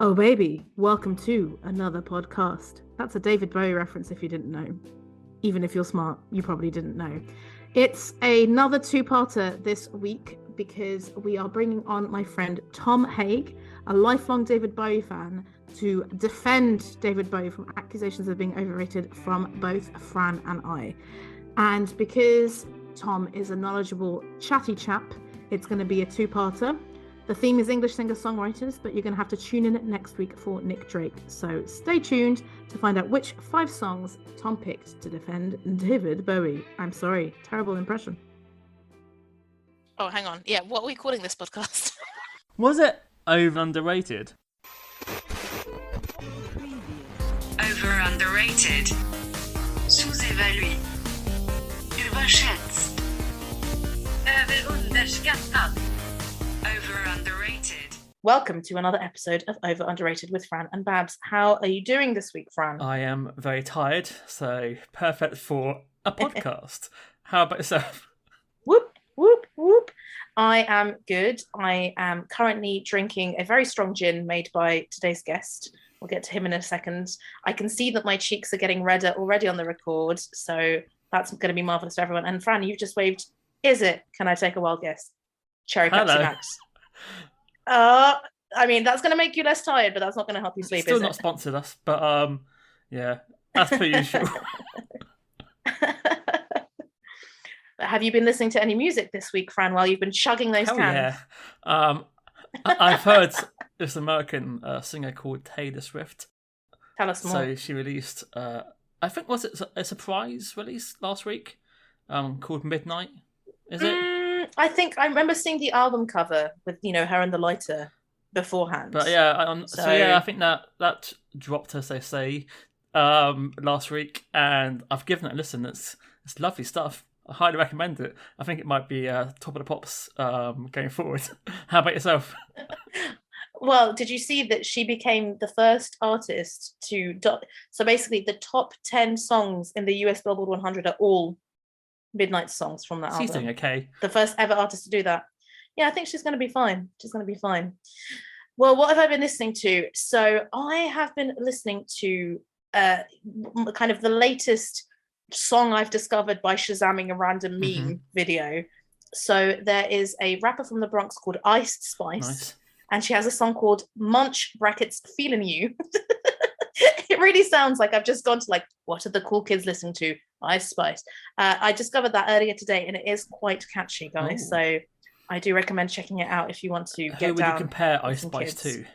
Oh, baby, welcome to another podcast. That's a David Bowie reference if you didn't know. Even if you're smart, you probably didn't know. It's another two-parter this week because we are bringing on my friend Tom Haigh, a lifelong David Bowie fan, to defend David Bowie from accusations of being overrated from both Fran and I. And because Tom is a knowledgeable, chatty chap, it's going to be a two-parter. The theme is English singer-songwriters, but you're going to have to tune in next week for Nick Drake. So stay tuned to find out which 5 songs Tom picked to defend David Bowie. I'm sorry, terrible impression. Oh, hang on. Yeah, what are we calling this podcast? Was it over-underrated? Over-underrated. Sous-évalué. Überschätzt. Överunderskattad. Over-underrated. Welcome to another episode of Over Underrated with Fran and Babs. How are you doing this week, Fran? I am very tired, so perfect for a podcast. How about yourself? Whoop, whoop, whoop. I am good. I am currently drinking a very strong gin made by today's guest. We'll get to him in a second. I can see that my cheeks are getting redder already on the record, so that's going to be marvellous for everyone. And Fran, you've just waved, is it? Can I take a wild guess? Cherry Pepsi Max. I mean, that's going to make you less tired, but that's not going to help you sleep, Still is not it? sponsored us, but yeah, as per usual. Have you been listening to any music this week, Fran, while you've been chugging those cans? Yeah. I've heard this American singer called Taylor Swift. Tell us more. So she released, I think, was it a surprise release last week called Midnight? Is it? I think I remember seeing the album cover with, her and the lighter beforehand. But yeah, I think that dropped, as they say, last week, and I've given it a listen. It's lovely stuff. I highly recommend it. I think it might be top of the pops going forward. How about yourself? Well, did you see that she became the first artist to... So basically, the top 10 songs in the US Billboard 100 are all Midnight songs from that album. She's doing okay. The first ever artist to do that. Yeah, I think she's going to be fine. She's going to be fine. Well, what have I been listening to? So I have been listening to kind of the latest song I've discovered by Shazamming a random meme video. So there is a rapper from the Bronx called Ice Spice. Nice. And she has a song called Munch brackets Feeling You. It really sounds like I've just gone to what are the cool kids listening to? Ice Spice. I discovered that earlier today, and it is quite catchy, guys. Ooh. So I do recommend checking it out if you want to get down. Who would you compare Ice Spice to?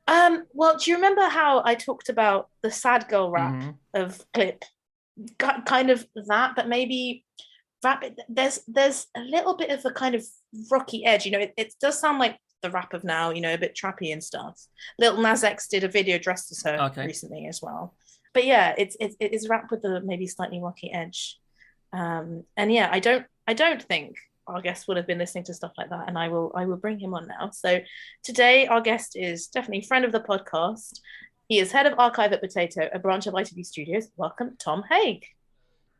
Well, do you remember how I talked about the sad girl rap of Clip? Kind of that, but maybe rap. There's a little bit of a kind of rocky edge. It does sound like the rap of now. A bit trappy and stuff. Lil Nas X did a video dressed as her recently as well. But yeah, it is rap with the maybe slightly rocky edge. And yeah, I don't think our guest would have been listening to stuff like that, and I will bring him on now. So today our guest is definitely a friend of the podcast. He is head of archive at Potato, a branch of ITV Studios. Welcome, Tom Haigh.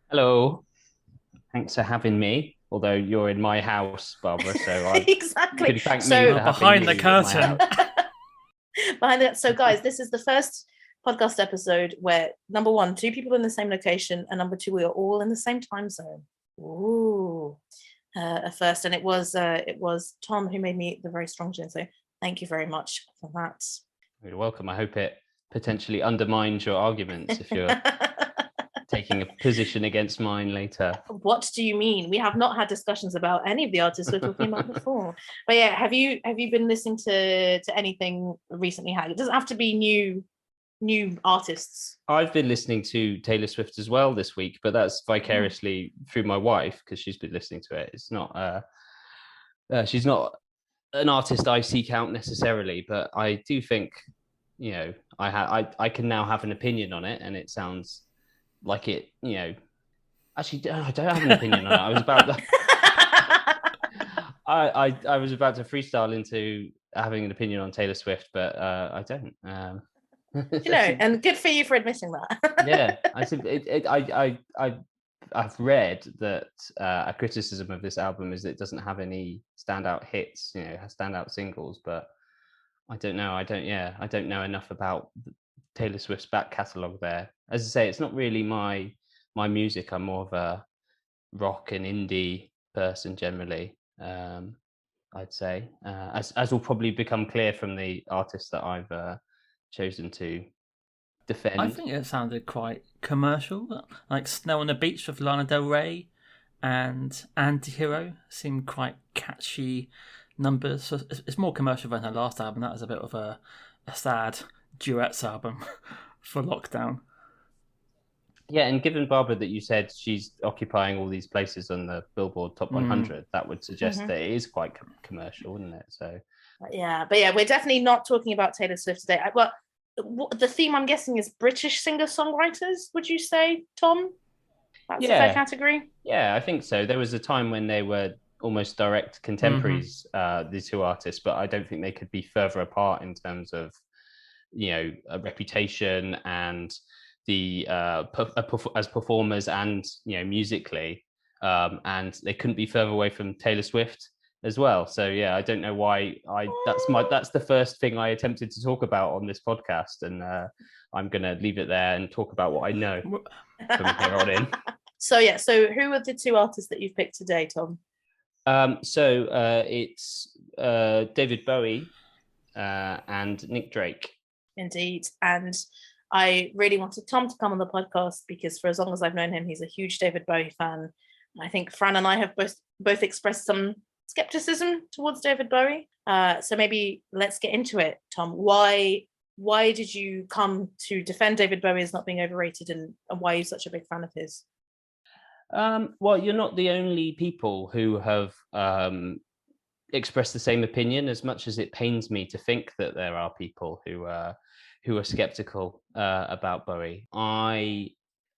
Hello. Thanks for having me. Although you're in my house, Barbara, so exactly. You could thank so me for behind the curtain. So guys, this is the first podcast episode where, number 1, 2 people in the same location, and number 2, we are all in the same time zone. Ooh, first, and it was Tom who made me the very strong gin. So thank you very much for that. You're welcome. I hope it potentially undermines your arguments if you're taking a position against mine later. What do you mean? We have not had discussions about any of the artists we're talking about before. But yeah, have you been listening to anything recently? It doesn't have to be new artists. I've been listening to Taylor Swift as well this week, but that's vicariously through my wife because she's been listening to it. It's not she's not an artist I seek out necessarily, but I do think I can now have an opinion on it, and it sounds like it. Actually, I don't have an opinion on it. I was about to, I was about to freestyle into having an opinion on Taylor Swift, but I don't. And good for you for admitting that. Yeah, I think I've read that a criticism of this album is that it doesn't have any standout hits, standout singles, but I don't know. I don't know enough about Taylor Swift's back catalogue there. As I say, it's not really my music. I'm more of a rock and indie person generally. I'd say, as will probably become clear from the artists that I've chosen to defend. I think it sounded quite commercial, like Snow on the Beach with Lana Del Rey and Anti-Hero seemed quite catchy numbers. So it's more commercial than her last album. That was a bit of a sad duets album for lockdown. Yeah, and given, Barbara, that you said she's occupying all these places on the Billboard Top 100, that would suggest that it is quite commercial, wouldn't it? So, but yeah, we're definitely not talking about Taylor Swift today. Well, the theme I'm guessing is British singer-songwriters. Would you say, Tom? That's a fair category. Yeah, I think so. There was a time when they were almost direct contemporaries, these two artists, but I don't think they could be further apart in terms of, a reputation and the as performers and musically, and they couldn't be further away from Taylor Swift as well. So yeah, I don't know why that's the first thing I attempted to talk about on this podcast, and I'm gonna leave it there and talk about what I know from here on in. So who are the two artists that you've picked today, Tom? It's David Bowie and Nick Drake. Indeed. And I really wanted Tom to come on the podcast because for as long as I've known him, he's a huge David Bowie fan. I think Fran and I have both expressed some skepticism towards David Bowie. So maybe let's get into it, Tom. Why did you come to defend David Bowie as not being overrated, and why are you such a big fan of his? Well, you're not the only people who have expressed the same opinion, as much as it pains me to think that there are people who are skeptical about Bowie. I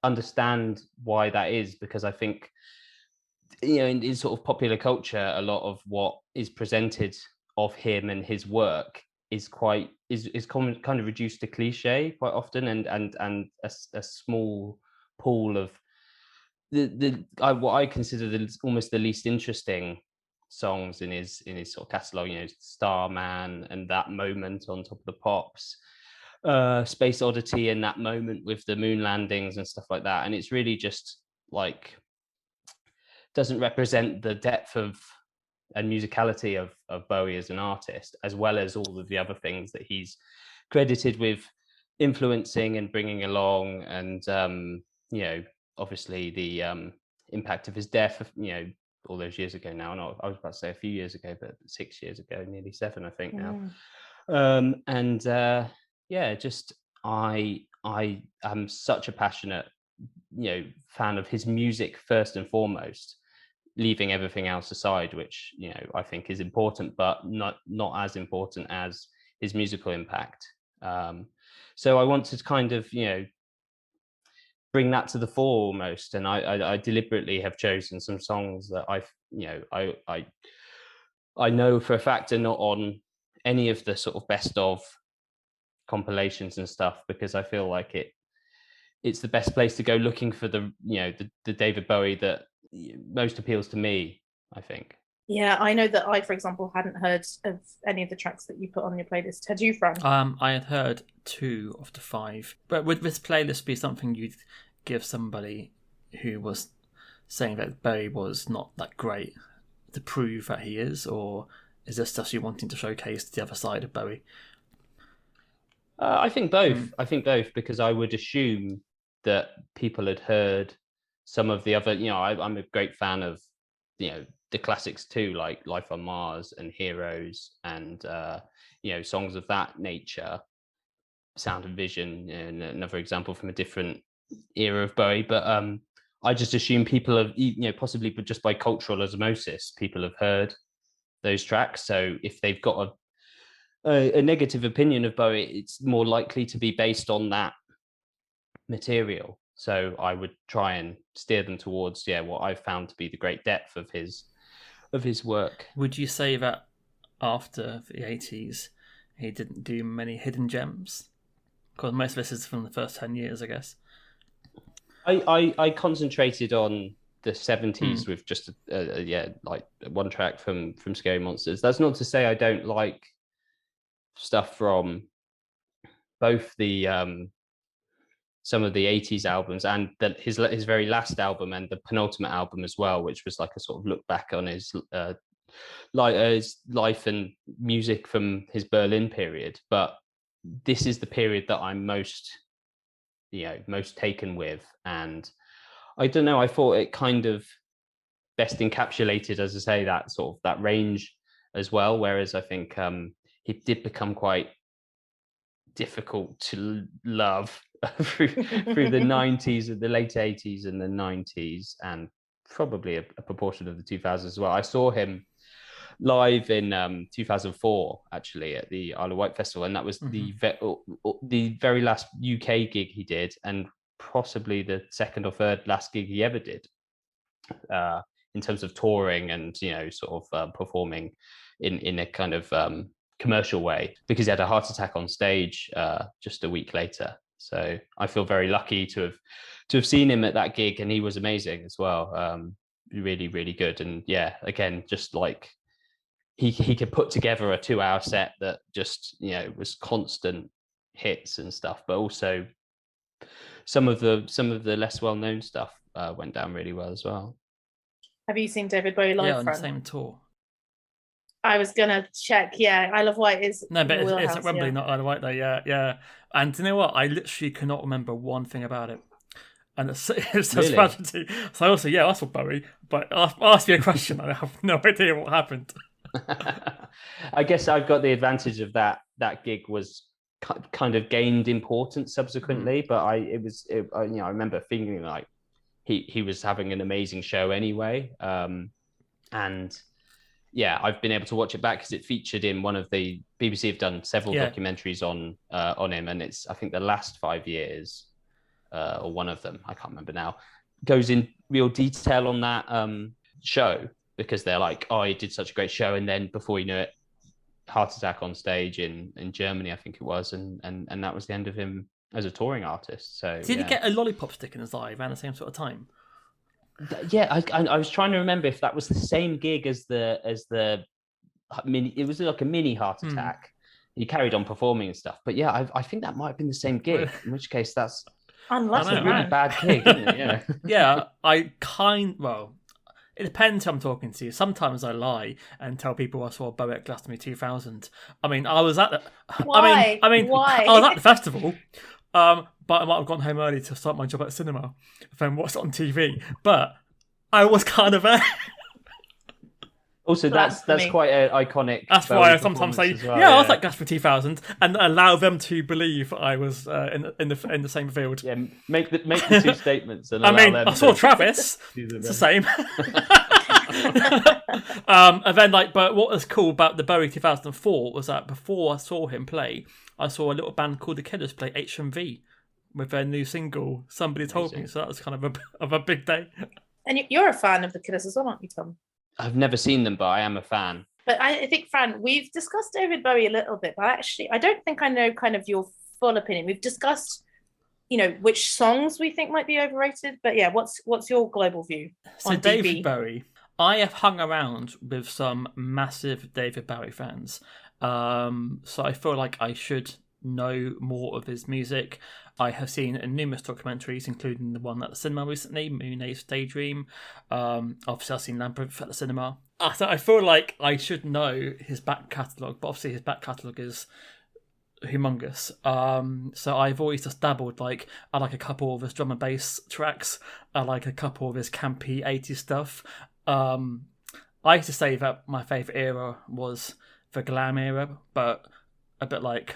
understand why that is, because I think, in sort of popular culture, a lot of what is presented of him and his work is kind of reduced to cliche quite often, and a small pool of what I consider almost the least interesting songs in his sort of catalogue, Starman and That Moment on Top of the Pops, Space Oddity and That Moment with the moon landings and stuff like that. And it's really just like doesn't represent the depth of and musicality of Bowie as an artist, as well as all of the other things that he's credited with influencing and bringing along. And obviously the impact of his death, all those years ago now. Not, I was about to say a few years ago, but 6 years ago, nearly 7, I think now. Just I am such a passionate, fan of his music first and foremost, leaving everything else aside, which I think is important, but not as important as his musical impact. So I wanted to kind of bring that to the fore almost, and I deliberately have chosen some songs that I know for a fact are not on any of the sort of best of compilations and stuff, because I feel like it's the best place to go looking for the David Bowie that most appeals to me, I think. Yeah, I know that I, for example, hadn't heard of any of the tracks that you put on your playlist. Had you, Fran? I had heard 2 of the 5. But would this playlist be something you'd give somebody who was saying that Bowie was not that great to prove that he is, or is this just you wanting to showcase the other side of Bowie? I think both. I think both, because I would assume that people had heard some of the other. I'm a great fan of the classics too, like Life on Mars and Heroes, and songs of that nature. Sound and Vision, and another example from a different era of Bowie. But I just assume people have, possibly just by cultural osmosis, people have heard those tracks. So if they've got a negative opinion of Bowie, it's more likely to be based on that material. So I would try and steer them towards what I've found to be the great depth of his work. Would you say that after the 80s he didn't do many hidden gems? Because most of this is from the first 10 years, I guess. I concentrated on the 70s with just like one track from Scary Monsters. That's not to say I don't like stuff from both the some of the 80s albums and his very last album and the penultimate album as well, which was like a sort of look back on his life and music from his Berlin period. But this is the period that I'm most taken with, and I don't know, I thought it kind of best encapsulated, as I say, that sort of that range as well, whereas I think he did become quite difficult to love through the 90s and the late 80s and the 90s, and probably a proportion of the 2000s as well. I saw him live in 2004 actually at the Isle of Wight Festival, and that was the very last UK gig he did, and possibly the second or third last gig he ever did in terms of touring and sort of performing in a kind of commercial way, because he had a heart attack on stage just a week later. So I feel very lucky to have seen him at that gig, and he was amazing as well. Really, really good. And yeah, again, just like he could put together a 2-hour set that just was constant hits and stuff, but also some of the less well known stuff went down really well as well. Have you seen David Bowie live? Yeah, on the same tour. I was gonna check. Yeah, Isle of Wight is no, but it's at Wembley, not Isle of Wight though. Yeah. And do you know what? I literally cannot remember one thing about it, and it's just Really? tragedy. So I also, I saw Bowie, but ask me a question. I have no idea what happened. I guess I've got the advantage of that gig was kind of gained importance subsequently, but I remember thinking like he was having an amazing show anyway, and yeah, I've been able to watch it back because it featured in one of the BBC have done several documentaries on him, and it's I think the last 5 years or one of them, I can't remember now, goes in real detail on that show, because they're like, oh, he did such a great show, and then before you know it, heart attack on stage in Germany, I think it was, and that was the end of him as a touring artist. So did he get a lollipop stick in his eye around the same sort of time? Yeah, I was trying to remember if that was the same gig as the mini. It was like a mini heart attack. He carried on performing and stuff, but yeah, I think that might have been the same gig. In which case, that's a really bad gig, isn't it? Yeah. Yeah, it depends who I'm talking to. Sometimes I lie and tell people I saw Bowie at Glastonbury 2000. I mean, I was at the. Why? Why? I was at the festival, but I might have gone home early to start my job at cinema, then watched it on TV. But I was kind of there. Also, that's quite an iconic. That's why I sometimes say, well, I was at Glastonbury 2000, and allow them to believe I was in the same field. Yeah, make the two statements. And I saw Travis. It's the same. And then, but what was cool about the Bowie 2004 was that before I saw him play, I saw a little band called The Killers play HMV with their new single. Somebody told me, so that was kind of a big day. And you're a fan of The Killers as well, aren't you, Tom? I've never seen them, but I am a fan. But I think, Fran, we've discussed David Bowie a little bit, but actually, I don't think I know kind of your full opinion. We've discussed, which songs we think might be overrated. But yeah, what's your global view on David Bowie? I have hung around with some massive David Bowie fans, so I feel like I should know more of his music. I have seen numerous documentaries, including the one at the cinema recently, Moon Age Daydream. Obviously, I've seen Labyrinth at the cinema. So I feel like I should know his back catalogue, but obviously his back catalogue is humongous. So I've always just dabbled. Like, I like a couple of his drum and bass tracks. I like a couple of his campy 80s stuff. I used to say that my favourite era was the glam era, but a bit like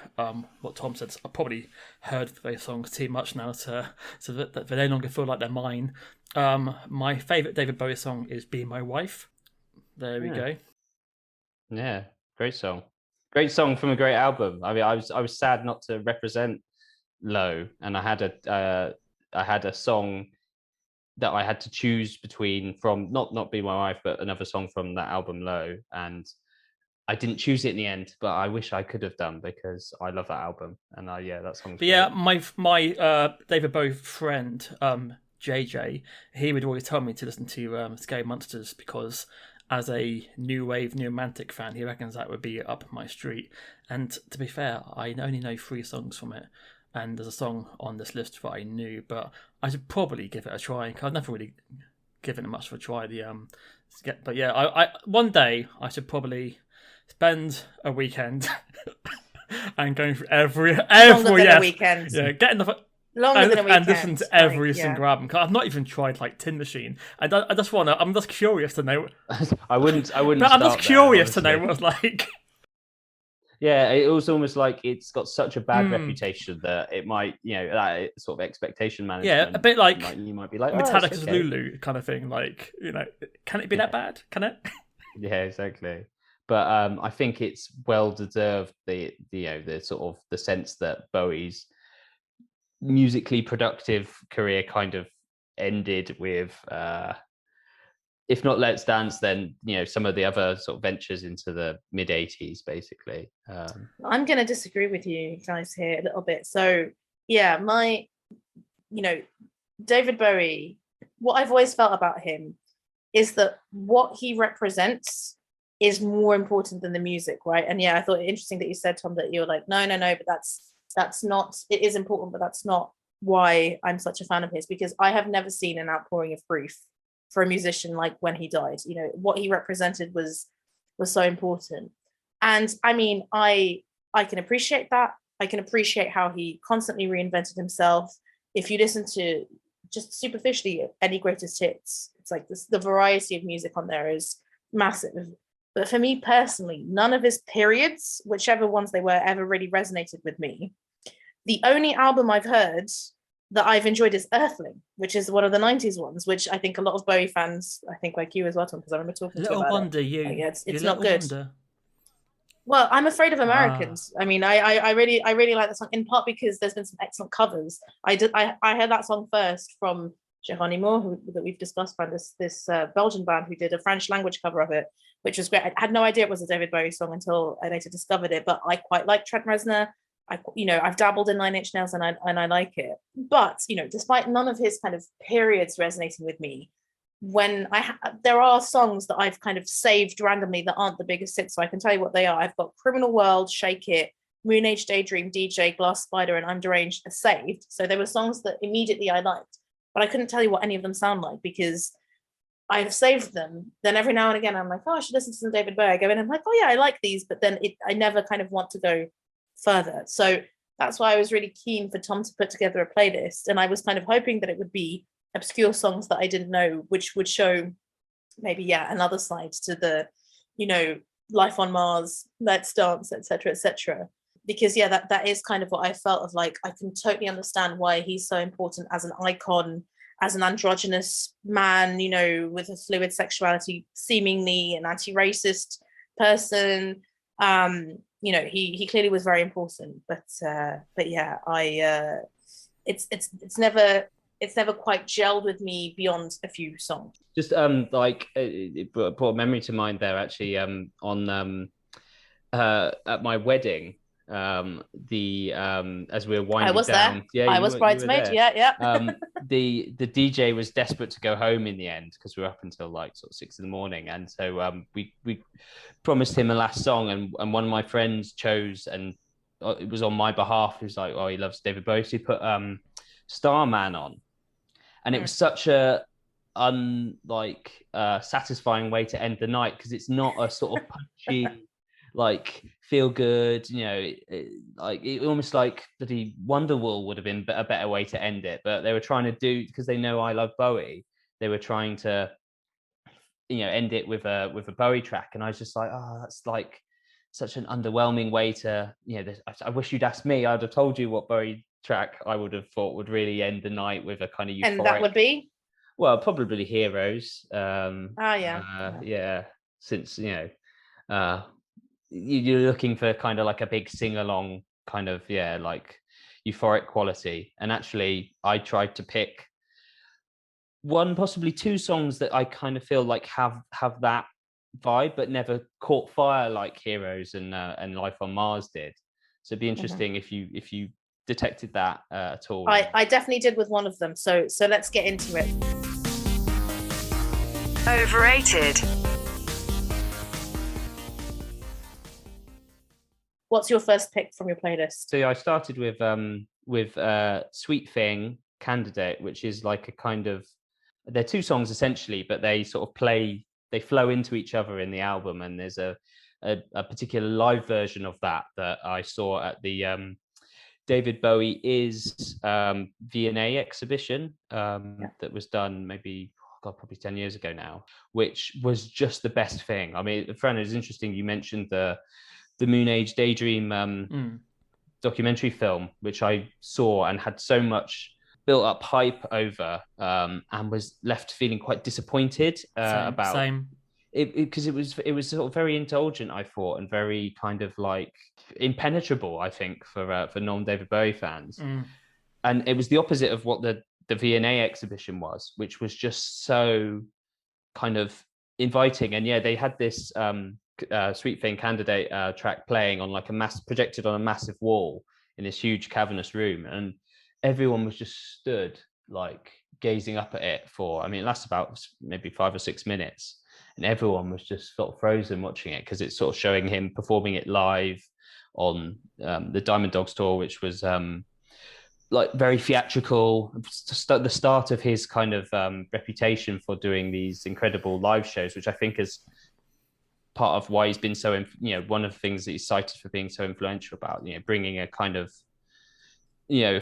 what Tom said, I probably heard those songs too much now so that they no longer feel like they're mine. My favourite David Bowie song is Be My Wife. There we go. Yeah, great song. Great song from a great album. I mean, I was sad not to represent Low, and I had a song that I had to choose between from not Be My Wife, but another song from that album Low, and I didn't choose it in the end, but I wish I could have done, because I love that album, and that song. But yeah, my David Bowie friend JJ, he would always tell me to listen to Scary Monsters, because as a new wave, new romantic fan, he reckons that would be up my street. And to be fair, I only know 3 songs from it, and there's a song on this list that I knew, but I should probably give it a try. I've never really given it much of a try. But yeah, I one day I should probably spend a weekend and going through every Longer than a weekend. Yeah, getting the. Longer than a weekend. And listen to every single album. Cause I've not even tried like Tin Machine. I just want to. I'm just curious to know. I wouldn't. But I'm just curious to know what it's like. Yeah, it was almost like it's got such a bad reputation that it might, that sort of expectation management. Yeah, a bit like you might be like Metallica's okay. Lulu kind of thing. Like, can it be that bad? Can it? Yeah, exactly. But I think it's well deserved. The sort of the sense that Bowie's musically productive career kind of ended with if not Let's Dance, then some of the other sort of ventures into the mid 80s basically. I'm going to disagree with you guys here a little bit. So yeah, David Bowie, what I've always felt about him is that what he represents is more important than the music, right? And yeah, I thought it interesting that you said, Tom, that you were like, no, but that's not, it is important, but that's not why I'm such a fan of his, because I have never seen an outpouring of grief for a musician like when he died. What he represented was so important. And I mean, I can appreciate that. I can appreciate how he constantly reinvented himself. If you listen to just superficially any greatest hits, it's like the variety of music on there is massive. But for me personally, none of his periods, whichever ones they were, ever really resonated with me. The only album I've heard that I've enjoyed is Earthling, which is one of the 90s ones, which I think a lot of Bowie fans, I think like you as well, Tom, because I remember talking to you about it. It's not good. Wonder. Well, I'm afraid of Americans. I mean, I really like that song, in part because there's been some excellent covers. I heard that song first from Geronimo, that we've discussed, by this Belgian band who did a French language cover of it, which was great. I had no idea it was a David Bowie song until I later discovered it, but I quite like Trent Reznor. I've dabbled in Nine Inch Nails and I like it. But, despite none of his kind of periods resonating with me, when there are songs that I've kind of saved randomly that aren't the biggest hits, so I can tell you what they are. I've got Criminal World, Shake It, Moon Age Daydream, DJ, Glass Spider, and I'm Deranged are saved. So there were songs that immediately I liked, but I couldn't tell you what any of them sound like because I've saved them. Then every now and again, I'm like, oh, I should listen to some David Bowie. I go in and I'm like, oh yeah, I like these, but then I never kind of want to go further. So that's why I was really keen for Tom to put together a playlist, and I was kind of hoping that it would be obscure songs that I didn't know, which would show maybe another side to the Life on Mars, Let's Dance, etc. Because that is kind of what I felt of, like, I can totally understand why he's so important as an icon, as an androgynous man, with a fluid sexuality, seemingly an anti-racist person. He clearly was very important, but yeah, it's never quite gelled with me beyond a few songs. Just it brought a memory to mind there actually. On at my wedding, as we were winding I was down, there. yeah, I was bridesmaid. Yeah. The DJ was desperate to go home in the end because we were up until like sort of 6 a.m, and so we promised him a last song, and one of my friends chose, and it was on my behalf. He was like, oh, he loves David Bowie, so he put Starman on, and it was such a satisfying way to end the night, because it's not a sort of punchy like feel good, it almost like bloody Wonderwall would have been a better way to end it, but they were trying to do, because they know I love Bowie, they were trying to end it with a Bowie track, and I was just like, oh, that's like such an underwhelming way to I wish you'd asked me. I'd have told you what Bowie track I would have thought would really end the night with a kind of euphoric, and that would be, well, probably Heroes. Since you're looking for kind of like a big sing-along kind of like euphoric quality, and actually I tried to pick one, possibly two songs that I kind of feel like have that vibe but never caught fire like Heroes and Life on Mars did. So it'd be interesting if you detected that at all. I definitely did with one of them, so let's get into it. Overrated. What's your first pick from your playlist? So I started with Sweet Thing, Candidate, which is like a kind of, they're two songs essentially, but they sort of they flow into each other in the album. And there's a particular live version of that I saw at the David Bowie is V&A exhibition that was done probably 10 years ago now, which was just the best thing. I mean, Fran, it was interesting you mentioned the Moon Age Daydream documentary film, which I saw and had so much built up hype over, and was left feeling quite disappointed about it, because it was sort of very indulgent, I thought, and very kind of like impenetrable, I think, for non-David Bowie fans. And it was the opposite of what the V&A exhibition was, which was just so kind of inviting. And yeah, they had this Sweet Thing Candidate track playing on like projected on a massive wall in this huge cavernous room, and everyone was just stood like gazing up at it for, I mean, it lasts about maybe 5 or 6 minutes, and everyone was just sort of frozen watching it, because it's sort of showing him performing it live on the Diamond Dogs tour, which was like very theatrical, the start of his kind of reputation for doing these incredible live shows, which I think is part of why he's been so, one of the things that he's cited for being so influential about, bringing a kind of,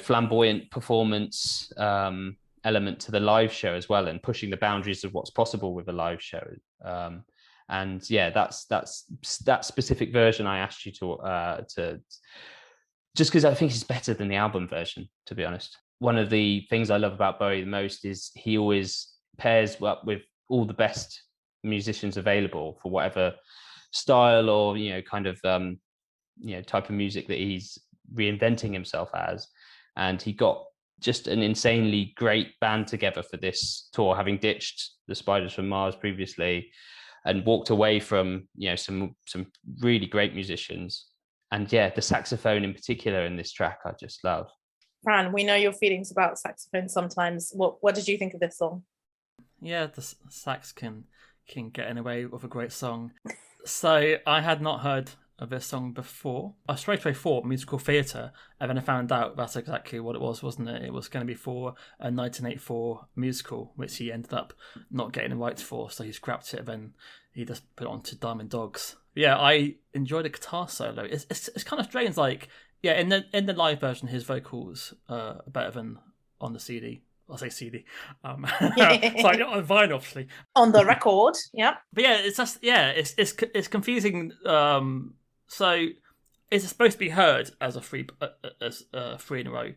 flamboyant performance element to the live show as well, and pushing the boundaries of what's possible with a live show. And yeah, that's that specific version I asked you to just because I think it's better than the album version, to be honest. One of the things I love about Bowie the most is he always pairs up with all the best musicians available for whatever style or kind of type of music that he's reinventing himself as. And he got just an insanely great band together for this tour, having ditched the Spiders from Mars previously and walked away from some really great musicians. And yeah, the saxophone in particular in this track I just love. Fran, we know your feelings about saxophone sometimes. What did you think of this song? Yeah, the sax can get in the way of a great song. So I had not heard of this song before. I straight away thought musical theatre, and then I found out that's exactly what it was, wasn't it? It was going to be for a 1984 musical, which he ended up not getting the rights for, so he scrapped it, and then he just put it onto Diamond Dogs. Yeah, I enjoyed the guitar solo. It's kind of strange, like, yeah, in the live version, his vocals are better than on the CD. I'll say CD. Sorry, not on vinyl, obviously. On the record, yeah. But yeah, it's just it's confusing. So is it supposed to be heard as a three in a row?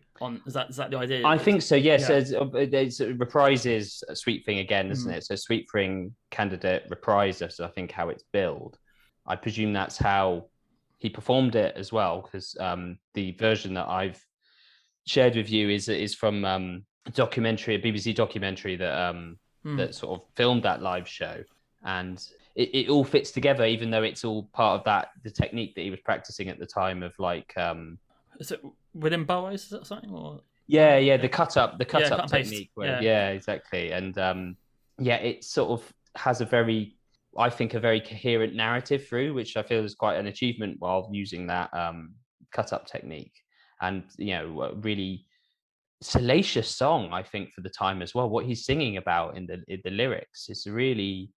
Is that the idea? I think so. Yes, yeah. It reprises Sweet Thing again, isn't it? So Sweet Thing Candidate reprises, I think, how it's billed. I presume that's how he performed it as well, because the version that I've shared with you is from a BBC documentary that that sort of filmed that live show, and it all fits together, even though it's all part of the technique that he was practicing at the time of like. Is it within bows? Is that something? Or yeah, the cut up technique. Yeah, exactly, and it sort of has a very coherent narrative through, which I feel is quite an achievement while using that cut up technique, and a really salacious song, I think, for the time as well. What he's singing about in the lyrics is really.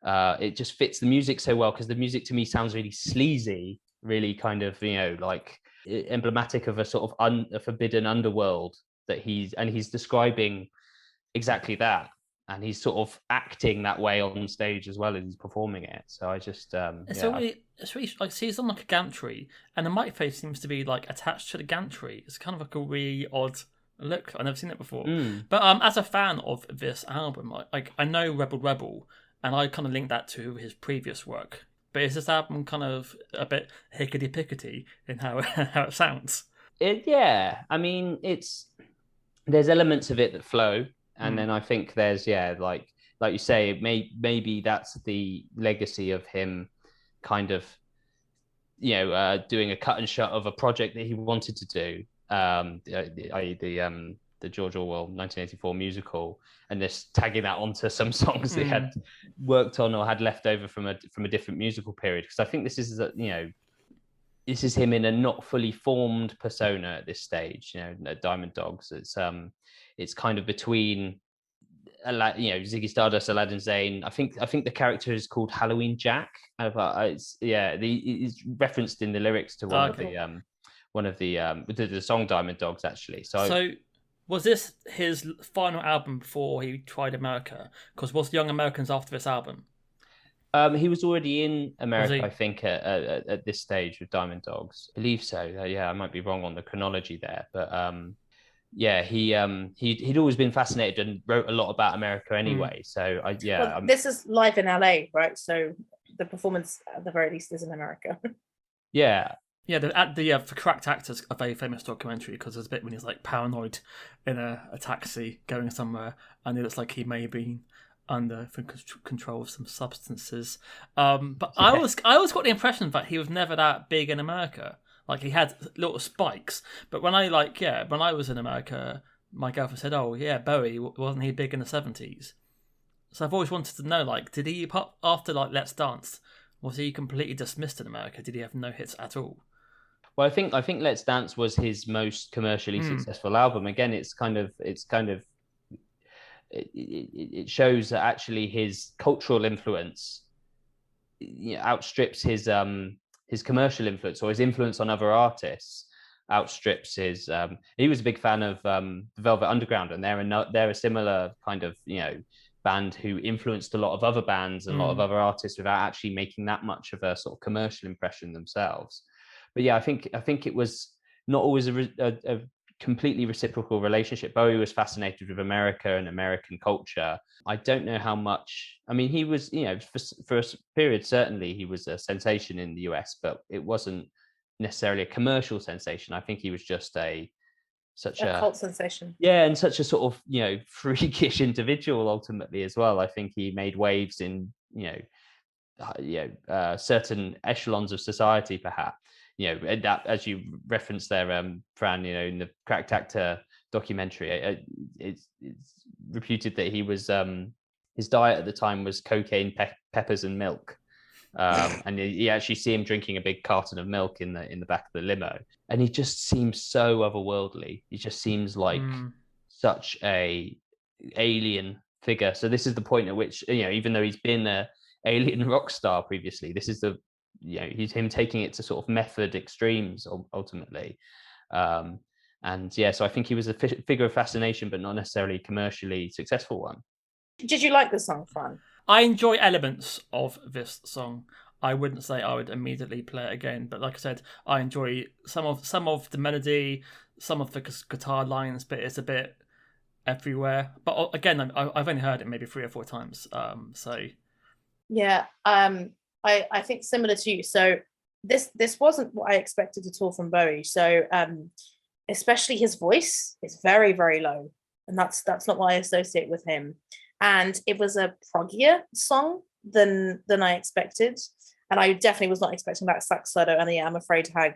It just fits the music so well, because the music to me sounds really sleazy, really kind of like emblematic of a sort of a forbidden underworld that he's describing exactly that, and he's sort of acting that way on stage as well as he's performing it. So I just it's really like, see, he's on like a gantry, and the mic face seems to be like attached to the gantry. It's kind of like a really odd look. I've never seen it before. But as a fan of this album, like I know Rebel, and I kind of link that to his previous work. But is this album kind of a bit hickety-pickety in how it sounds? Yeah, I mean, there's elements of it that flow, and then I think there's like you say, maybe that's the legacy of him, kind of doing a cut and shut of a project that he wanted to do, the George Orwell 1984 musical, and just tagging that onto some songs they had worked on or had left over from a different musical period. Because I think this is this is him in a not fully formed persona at this stage. Diamond Dogs. It's kind of between, Ziggy Stardust, Aladdin Sane. I think the character is called Halloween Jack. It's referenced in the lyrics to one of the song Diamond Dogs, actually. So was this his final album before he tried America? Because was Young Americans after this album? He was already in America, I think, at this stage with Diamond Dogs. I believe so. I might be wrong on the chronology there, but he'd always been fascinated and wrote a lot about America anyway. So this is live in LA, right? So the performance, at the very least, is in America. Yeah. Yeah, the Cracked Actors, a very famous documentary, because there's a bit when he's like paranoid in a taxi going somewhere, and it looks like he may have been under control of some substances. But I always got the impression that he was never that big in America. Like, he had little spikes. But when I was in America, my girlfriend said, "Oh yeah, Bowie, wasn't he big in the 70s?" So I've always wanted to know, like, did he after like Let's Dance, was he completely dismissed in America? Did he have no hits at all? Well, I think Let's Dance was his most commercially successful album. Again, it shows that actually his cultural influence outstrips his commercial influence, or his influence on other artists outstrips his. He was a big fan of the Velvet Underground, and they're a similar kind of band who influenced a lot of other bands and a lot of other artists without actually making that much of a sort of commercial impression themselves. But yeah, I think it was not always a completely reciprocal relationship. Bowie was fascinated with America and American culture. I don't know how much. I mean, he was, for a period, certainly he was a sensation in the US, but it wasn't necessarily a commercial sensation. I think he was just such a cult sensation. Yeah, and such a sort of, freakish individual ultimately as well. I think he made waves in, certain echelons of society, perhaps. That, as you referenced there, Fran, in the Cracked Actor documentary, it's reputed that he was his diet at the time was cocaine, peppers, and milk, and you actually see him drinking a big carton of milk in the back of the limo, and he just seems so otherworldly. He just seems like such a alien figure. So this is the point at which, even though he's been a alien rock star previously, this is he's him taking it to sort of method extremes ultimately. So I think he was a figure of fascination, but not necessarily commercially successful one. Did you like the song, Fran? I enjoy elements of this song. I wouldn't say I would immediately play it again, but like I said, I enjoy some of the melody, some of the guitar lines, but it's a bit everywhere. But again, I've only heard it maybe 3 or 4 times. Yeah. I think similar to you. So this wasn't what I expected at all from Bowie. So especially his voice is very, very low, and that's not what I associate with him. And it was a proggier song than I expected, and I definitely was not expecting that sax solo. And yeah, I'm afraid Haigh,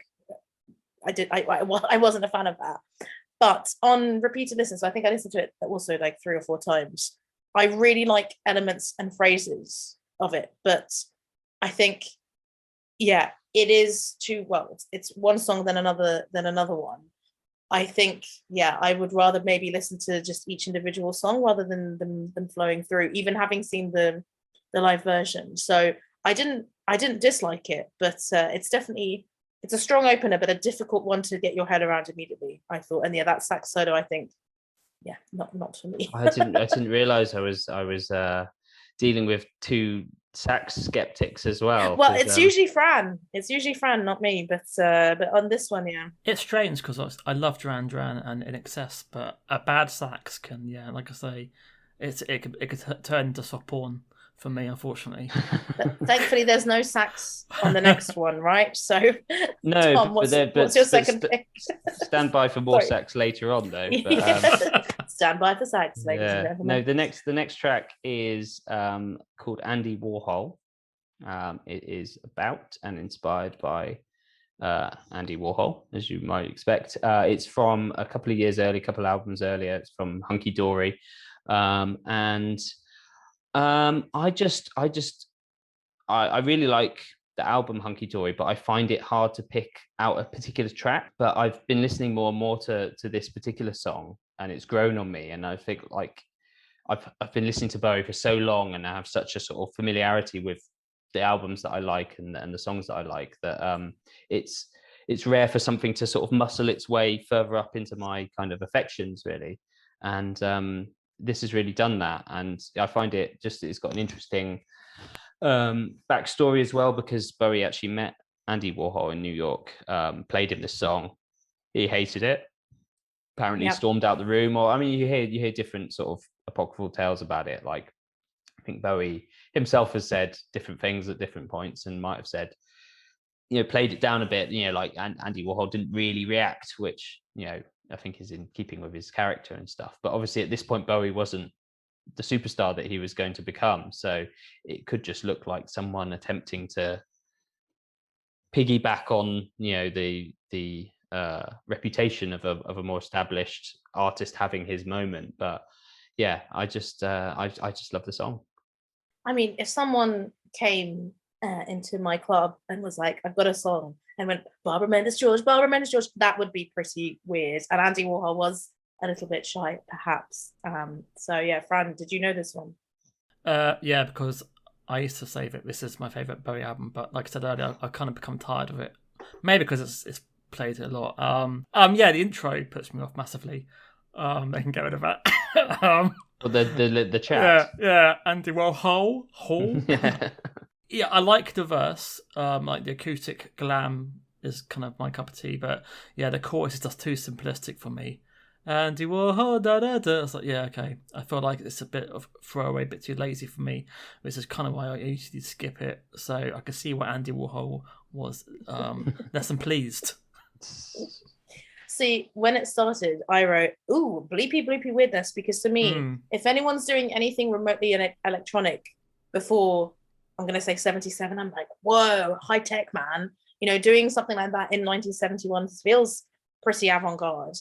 I wasn't a fan of that. But on repeated listens, so I think I listened to it also like 3 or 4 times. I really like elements and phrases of it, but I think, it is it's one song than another one. I think, I would rather maybe listen to just each individual song rather than them flowing through, even having seen the live version. So I didn't dislike it, but it's a strong opener, but a difficult one to get your head around immediately, I thought. And that sax solo, I think, not for me. I didn't realize I was dealing with 2 sax skeptics as well. Well, it's usually Fran. It's usually Fran, not me. But on this one, it's strange because I love Duran Duran and In Excess, but a bad sax can, like I say, it could turn into soft porn for me, unfortunately. But thankfully, there's no sax on the next one, right? So no, Tom, what's your second pick? Stand by for more sax later on, though. But, stand by for sax, ladies and gentlemen. No, the next track is called Andy Warhol. It is about and inspired by Andy Warhol, as you might expect. It's from a couple albums earlier. It's from Hunky Dory, and I really like the album Hunky Dory, but I find it hard to pick out a particular track. But I've been listening more and more to this particular song, and it's grown on me. And I think like I've been listening to Bowie for so long, and I have such a sort of familiarity with the albums that I like and the songs that I like that it's rare for something to sort of muscle its way further up into my kind of affections, really. And this has really done that, and I find it's got an interesting backstory as well, because Bowie actually met Andy Warhol in New York, played him this song, he hated it, apparently stormed out the room, or I mean you hear different sort of apocryphal tales about it. Like I think Bowie himself has said different things at different points, and might have said, played it down a bit, like Andy Warhol didn't really react, which I think is in keeping with his character and stuff. But obviously at this point Bowie wasn't the superstar that he was going to become, so it could just look like someone attempting to piggyback on the reputation of a more established artist having his moment. But yeah, I just love the song. I mean, if someone came into my club and was like, I've got a song, and went, Barbara Mendes George, that would be pretty weird. And Andy Warhol was a little bit shy, perhaps. So yeah, Fran, did you know this one? Yeah, because I used to say that this is my favourite Bowie album, but like I said earlier, I've kind of become tired of it. Maybe because it's played a lot. Yeah, the intro puts me off massively. They can get rid of that. Well, the chat. Yeah, Andy Warhol. Yeah, I like the verse. Like the acoustic glam is kind of my cup of tea, but yeah, the chorus is just too simplistic for me. Andy Warhol, da da da. I was like, yeah, okay. I feel like it's a bit of throwaway, a bit too lazy for me, which is kind of why I usually skip it. So I can see why Andy Warhol was less than pleased. See, when it started, I wrote, ooh, bleepy bloopy weirdness, because to me, if anyone's doing anything remotely electronic before, I'm going to say 77, I'm like, whoa, high tech, man. Doing something like that in 1971 feels pretty avant-garde.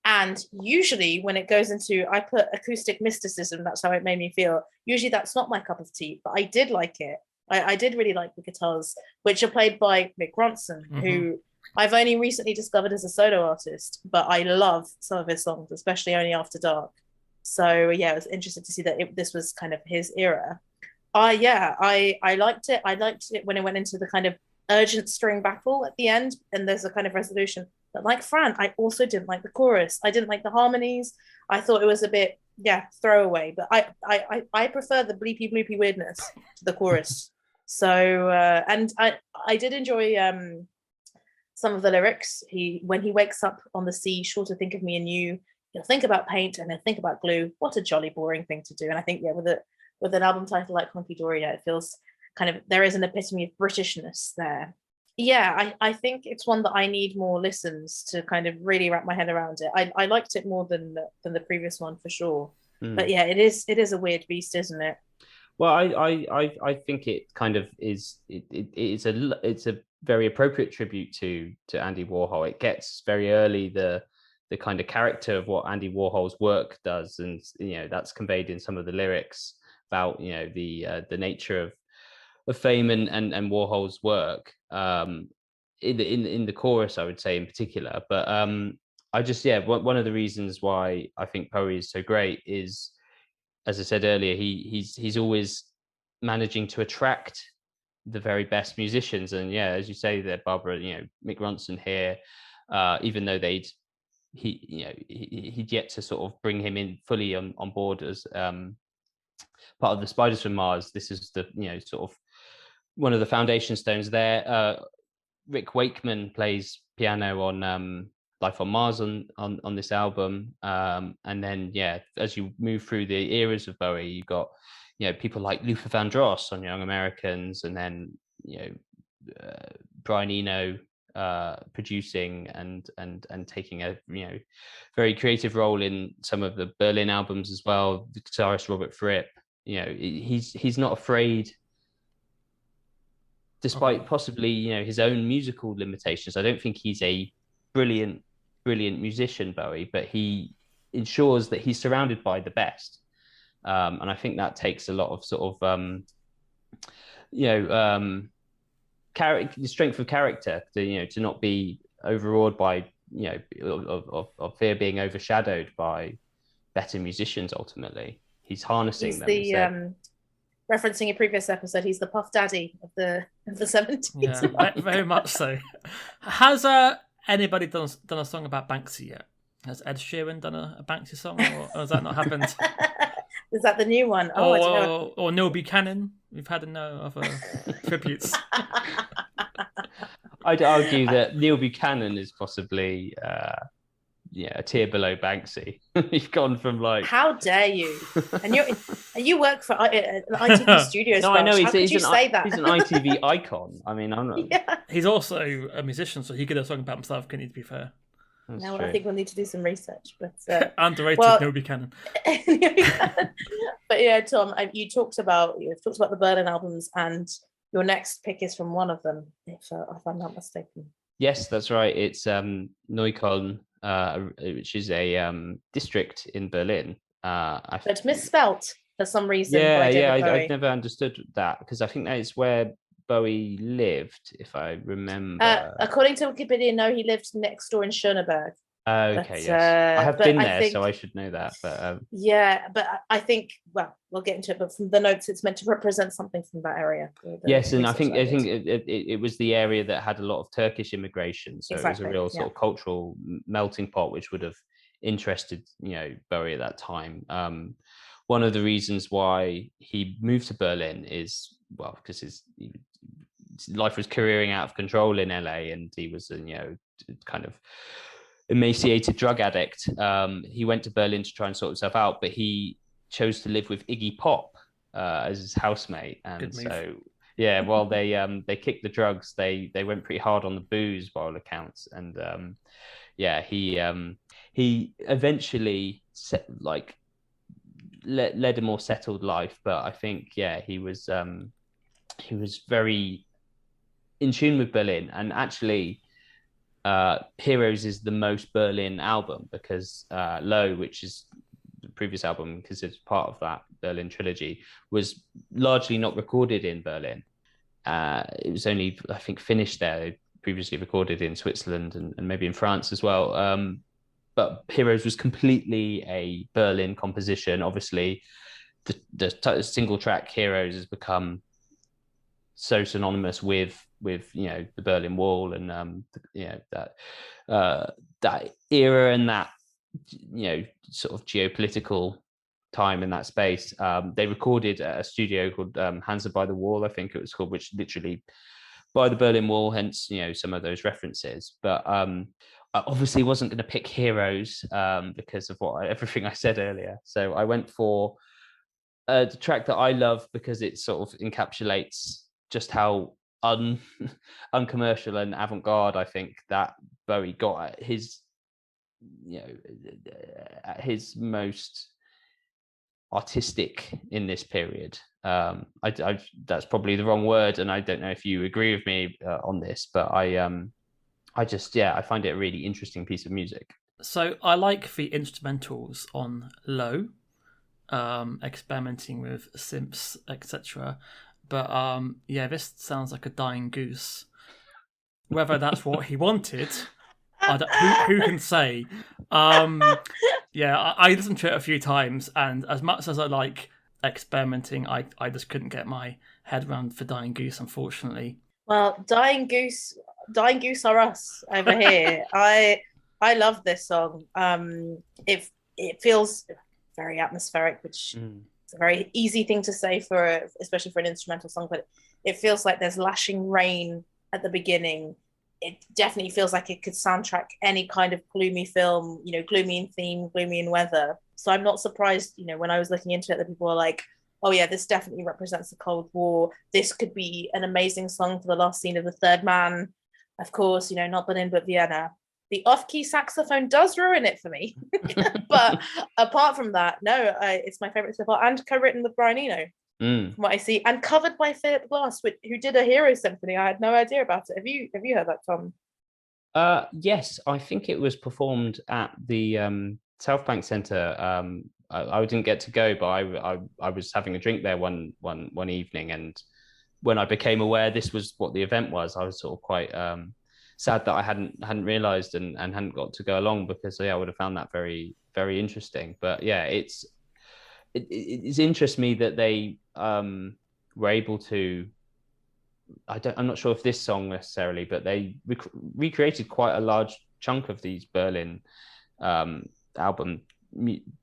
And usually when it goes into, I put acoustic mysticism, that's how it made me feel. Usually that's not my cup of tea, but I did like it. I did really like the guitars, which are played by Mick Ronson, who I've only recently discovered as a solo artist, but I love some of his songs, especially Only After Dark. So yeah, I was interested to see that this was kind of his era. I liked it. I liked it when it went into the kind of urgent string battle at the end, and there's a kind of resolution. But like Fran, I also didn't like the chorus. I didn't like the harmonies. I thought it was a bit, throwaway. But I prefer the bleepy bloopy weirdness to the chorus. So and I did enjoy some of the lyrics. When he wakes up on the sea, sure to think of me and you. He'll think about paint and he'll think about glue. What a jolly boring thing to do. And I think with an album title like Hunky Dory, it feels kind of, there is an epitome of Britishness there. Yeah, I think it's one that I need more listens to kind of really wrap my head around it. I liked it more than the previous one for sure. But yeah, it is a weird beast, isn't it? Well, I think it kind of is. It's a very appropriate tribute to Andy Warhol. It gets very early the kind of character of what Andy Warhol's work does, and that's conveyed in some of the lyrics about the nature of fame and Warhol's work in the chorus, I would say in particular. But I just one of the reasons why I think Bowie is so great is, as I said earlier, he's always managing to attract the very best musicians. And as you say there, Barbara, Mick Ronson here, even though he'd yet to sort of bring him in fully on board as part of the Spiders from Mars. This is the sort of one of the foundation stones there. Rick Wakeman plays piano on Life on Mars on this album, and then as you move through the eras of Bowie, you got people like Luther Vandross on Young Americans, and then Brian Eno producing and taking a very creative role in some of the Berlin albums as well. The guitarist Robert Fripp, he's not afraid, despite possibly his own musical limitations. I don't think he's a brilliant musician, Bowie, but he ensures that he's surrounded by the best, and I think that takes a lot of sort of the strength of character to not be overawed by of fear being overshadowed by better musicians. Ultimately, he's harnessing He's them. the referencing a previous episode. He's the Puff Daddy of the 70s. Yeah, very much so. Has anybody done a song about Banksy yet? Has Ed Sheeran done a Banksy song, or has that not happened? Is that the new one? Oh, I don't know. Or Neil Buchanan? We've had no other tributes. I'd argue that Neil Buchanan is possibly a tier below Banksy. You've gone from like, how dare you? And you work for ITV Studios. No, I know how could you say that? He's an ITV icon. I mean, I'm not. Yeah. He's also a musician, so he could have sung about himself. Can he? To be fair. That's No, true. I think we'll need to do some research. But Underrated Neil Buchanan. But yeah, Tom, you've talked about the Berlin albums, and your next pick is from one of them, if I'm not mistaken. Yes, that's right. It's Neukölln, which is a district in Berlin. But misspelt for some reason. I've never understood that, because I think that is where Bowie lived, if I remember. According to Wikipedia, no, he lived next door in Schöneberg. Okay, yes. I have been there, so I should know that. But but I think, well, we'll get into it. But from the notes, it's meant to represent something from that area. Yes, and I think it was the area that had a lot of Turkish immigration, so exactly, it was a real sort of cultural melting pot, which would have interested Bowie at that time. One of the reasons why he moved to Berlin is, well, because his life was careering out of control in LA, and he was kind of emaciated drug addict. He went to Berlin to try and sort himself out, but he chose to live with Iggy Pop as his housemate. And so, while they kicked the drugs, they went pretty hard on the booze by all accounts. And he eventually led a more settled life. But I think he was very in tune with Berlin, and actually. Heroes is the most Berlin album, because Low, which is the previous album considered part of that Berlin trilogy, was largely not recorded in Berlin. It was only, I think, finished there, previously recorded in Switzerland and maybe in France as well. But Heroes was completely a Berlin composition. Obviously, the single track Heroes has become so synonymous with the Berlin Wall and that era and that sort of geopolitical time in that space. They recorded at a studio called Hansa by the Wall, I think it was called, which literally by the Berlin Wall, hence some of those references. But I obviously wasn't going to pick Heroes because of everything I said earlier. So I went for the track that I love, because it sort of encapsulates just how uncommercial and avant-garde I think that Bowie got at his most artistic in this period. That's probably the wrong word, and I don't know if you agree with me on this, but I find it a really interesting piece of music. So I like the instrumentals on Low, experimenting with synths, etc. But this sounds like a dying goose. Whether that's what he wanted, who can say? I listened to it a few times, and as much as I like experimenting, I just couldn't get my head around for dying goose, unfortunately. Well, dying goose are us over here. I love this song. It feels very atmospheric, which. It's a very easy thing to say especially for an instrumental song, but it feels like there's lashing rain at the beginning. It definitely feels like it could soundtrack any kind of gloomy film, gloomy in theme, gloomy in weather. So I'm not surprised, when I was looking into it, that people were like, oh yeah, this definitely represents the Cold War. This could be an amazing song for the last scene of The Third Man. Of course, not Berlin, but Vienna. The off-key saxophone does ruin it for me. But apart from that, no, it's my favourite so far, and co-written with Brian Eno, from what I see, and covered by Philip Glass, who did a Hero Symphony. I had no idea about it. Have you heard that, Tom? Yes, I think it was performed at the South Bank Centre. I didn't get to go, but I was having a drink there one evening, and when I became aware this was what the event was, I was sort of quite sad that I hadn't realised and hadn't got to go along, because I would have found that very, very interesting. But yeah, it interests me that they were able to. I'm not sure if this song necessarily, but they recreated quite a large chunk of these Berlin album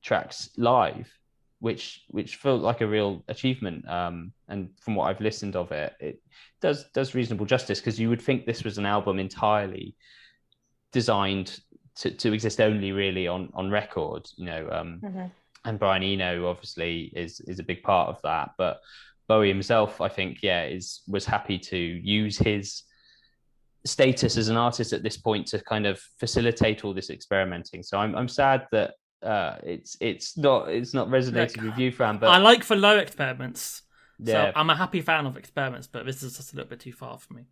tracks live, which felt like a real achievement. And from what I've listened of it, it does reasonable justice, because you would think this was an album entirely designed to exist only really on record, and Brian Eno obviously is a big part of that, but Bowie himself, I think, was happy to use his status as an artist at this point to kind of facilitate all this experimenting. So I'm sad that it's not resonating with you, Fran. But I like for low experiments. Yeah. So I'm a happy fan of experiments, but this is just a little bit too far for me.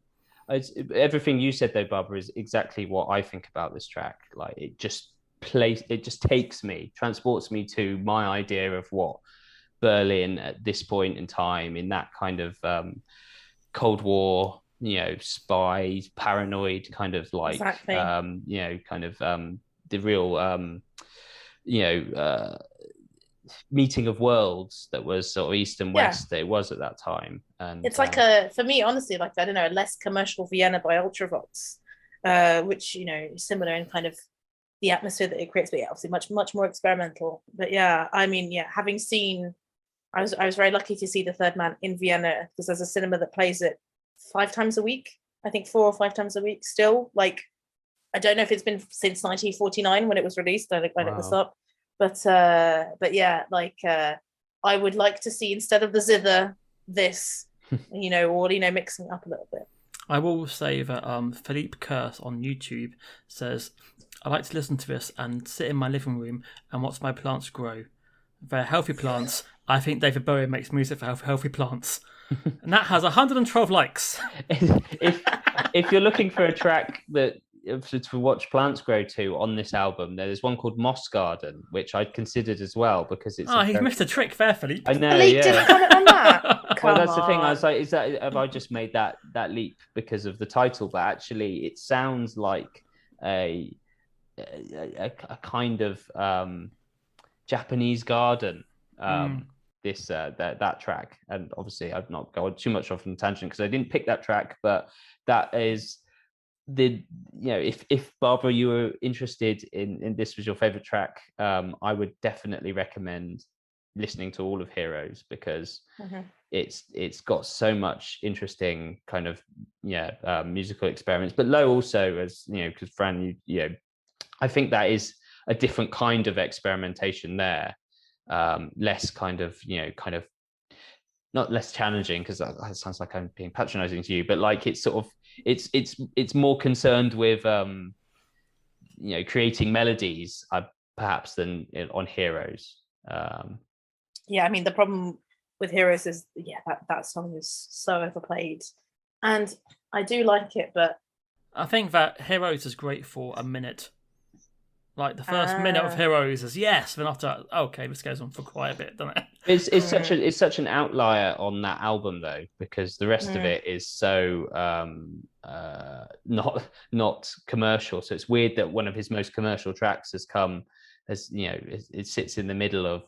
Everything you said though, Barbara, is exactly what I think about this track. Like it just transports me to my idea of what Berlin at this point in time, in that kind of Cold War, spies, paranoid kind of like, Exactly. The real, meeting of worlds that was sort of East and West that it was at that time. And it's like for me, honestly, like, I don't know, a less commercial Vienna by Ultravox, which, is similar in kind of the atmosphere that it creates, but obviously much more experimental. But having seen, I was very lucky to see The Third Man in Vienna, because there's a cinema that plays it 5 times a week. I think 4 or 5 times a week still. Like, I don't know if it's been since 1949 when it was released. I looked this up. But I would like to see, instead of the zither, this, or mixing up a little bit. I will say that Philippe Curse on YouTube says, I like to listen to this and sit in my living room and watch my plants grow. They're healthy plants. I think David Bowie makes music for healthy plants. And that has 112 likes. If you're looking for a track that to watch plants grow to on this album, there's one called Moss Garden, which I'd considered as well, because it's he missed a trick there, Philippe. I know. Philippe didn't comment on that. Well, that's the thing. I was like, have I just made that leap because of the title? But actually, it sounds like a kind of Japanese garden. That track, and obviously I've not gone too much off on a tangent because I didn't pick that track, but that is if Barbara, you were interested in this was your favorite track, I would definitely recommend listening to all of Heroes, because it's got so much interesting kind of musical experiments, but low also, as because Fran, I think that is a different kind of experimentation there, less kind of not less challenging, because that sounds like I'm being patronizing to you, but like it's sort of it's more concerned with creating melodies perhaps than on Heroes. The problem with Heroes is that song is so overplayed, and I do like it, but I think that Heroes is great for a minute. Like the first minute of Heroes is yes, then after okay, this goes on for quite a bit, doesn't it? It's such an outlier on that album though, because the rest of it is so not commercial. So it's weird that one of his most commercial tracks has come as it sits in the middle of.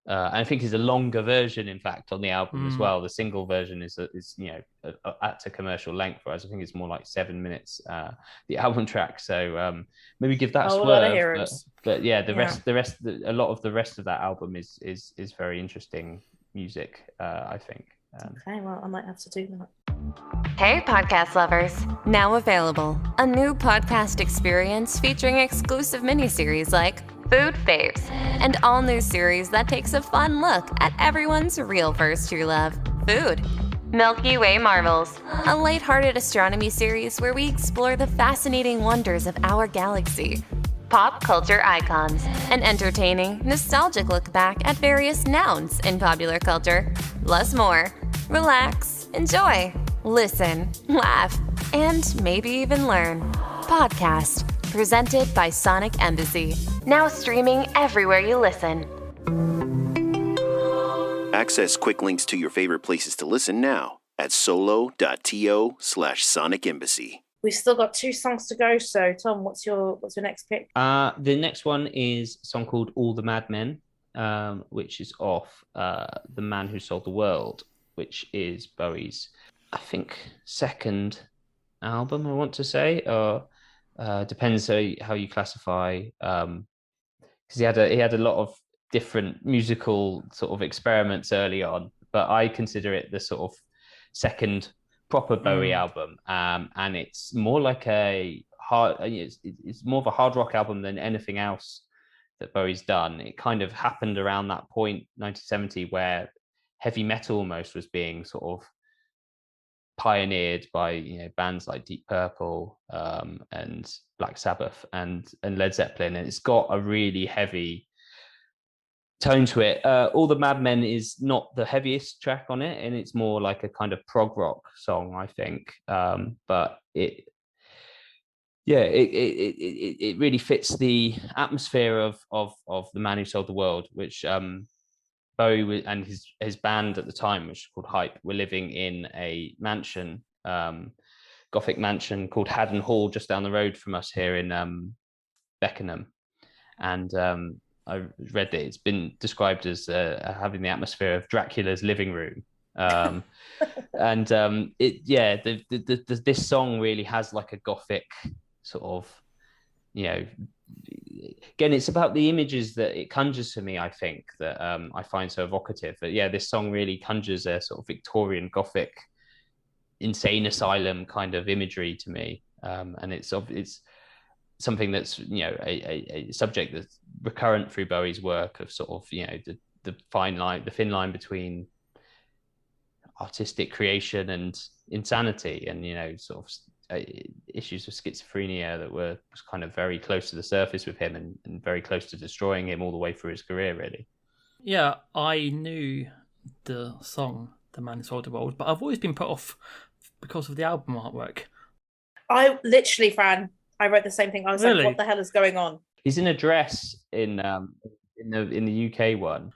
And I think it's a longer version, in fact, on the album as well. The single version is at a commercial length, whereas I think it's more like 7 minutes. The album track, so maybe give that a swerve. But a lot of the rest of that album is very interesting music. I think. Okay, well, I might have to do that. Hey, podcast lovers! Now available, a new podcast experience featuring exclusive miniseries like Food Faves, and all new series that takes a fun look at everyone's real first true love, food. Milky Way Marvels, a lighthearted astronomy series where we explore the fascinating wonders of our galaxy. Pop culture icons, an entertaining, nostalgic look back at various nouns in popular culture. Plus more. Relax, enjoy, listen, laugh, and maybe even learn. Podcast, presented by Sonic Embassy. Now streaming everywhere you listen. Access quick links to your favorite places to listen now at solo.to/Sonic Embassy. We've still got 2 songs to go. So, Tom, what's your next pick? The next one is a song called All the Mad Men, which is off The Man Who Sold the World, which is Bowie's, I think, second album, I want to say, or depends how you classify, because he had a lot of different musical sort of experiments early on, but I consider it the sort of second proper Bowie album, and it's more like it's more of a hard rock album than anything else that Bowie's done. It kind of happened around that point, 1970, where heavy metal almost was being sort of pioneered by bands like Deep Purple and Black Sabbath and Led Zeppelin, and it's got a really heavy tone to it. All the Mad Men is not the heaviest track on it, and it's more like a kind of prog rock song, I think. But it really fits the atmosphere of The Man Who Sold the World, which Bowie and his band at the time, which was called Hype, were living in a mansion, Gothic mansion called Haddon Hall, just down the road from us here in Beckenham, and I read that it's been described as having the atmosphere of Dracula's living room. This song really has like a Gothic sort of, again, it's about the images that it conjures to me, I think, that I find so evocative. But yeah, this song really conjures a sort of Victorian Gothic insane asylum kind of imagery to me. And it's something that's a subject that's recurrent through Bowie's work of sort of the thin line between artistic creation and insanity, and sort of issues of schizophrenia that was kind of very close to the surface with him and very close to destroying him all the way through his career, really. Yeah, I knew the song The Man Who Sold the World, but I've always been put off because of the album artwork. I literally, Fran, I wrote the same thing. I was like, what the hell is going on? He's in a dress in the UK one.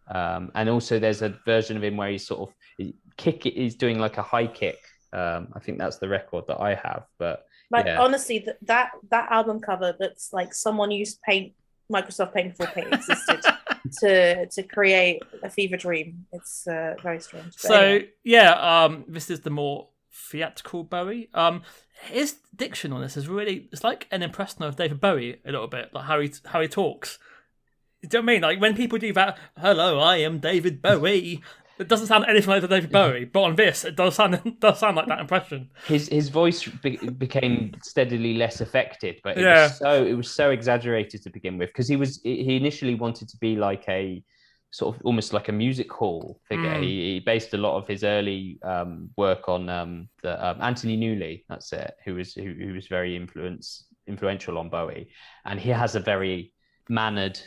And also there's a version of him where he's sort of he's doing like a high kick. I think that's the record that I have. But honestly, that album cover looks like someone used Microsoft Paint before Paint existed to create a fever dream. It's very strange. But so anyway. This is the more theatrical Bowie. His diction on this is really, it's like an impression of David Bowie a little bit, like how he talks. Do you know what I mean? Like when people do that, hello, I am David Bowie. It doesn't sound anything like the David Bowie, but on this, it does sound like that impression. His voice became steadily less affected, but it was so exaggerated to begin with, because he initially wanted to be like a sort of almost like a music hall figure. He based a lot of his early work on Anthony Newley. That's it. Who was very influential on Bowie, and he has a very mannered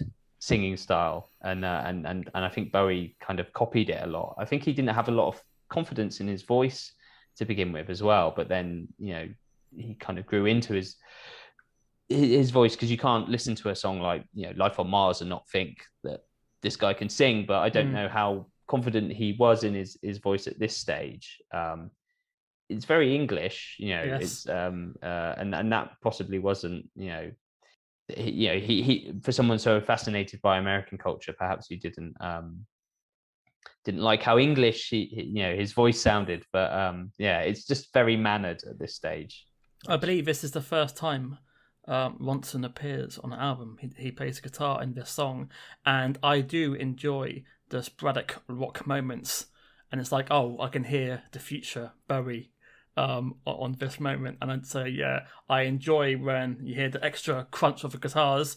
singing style, and I think Bowie kind of copied it a lot. I think he didn't have a lot of confidence in his voice to begin with as well, but then he kind of grew into his voice, because you can't listen to a song like Life on Mars and not think that this guy can sing. But I don't know how confident he was in his voice at this stage. It's very English, Yes. It's and that possibly wasn't he for someone so fascinated by American culture, perhaps he didn't like how English his voice sounded. But it's just very mannered at this stage. I believe this is the first time Ronson appears on an album. He plays guitar in this song, and I do enjoy the sporadic rock moments, and it's like, oh, I can hear the future Bowie on this moment. And I'd say, I enjoy when you hear the extra crunch of the guitars,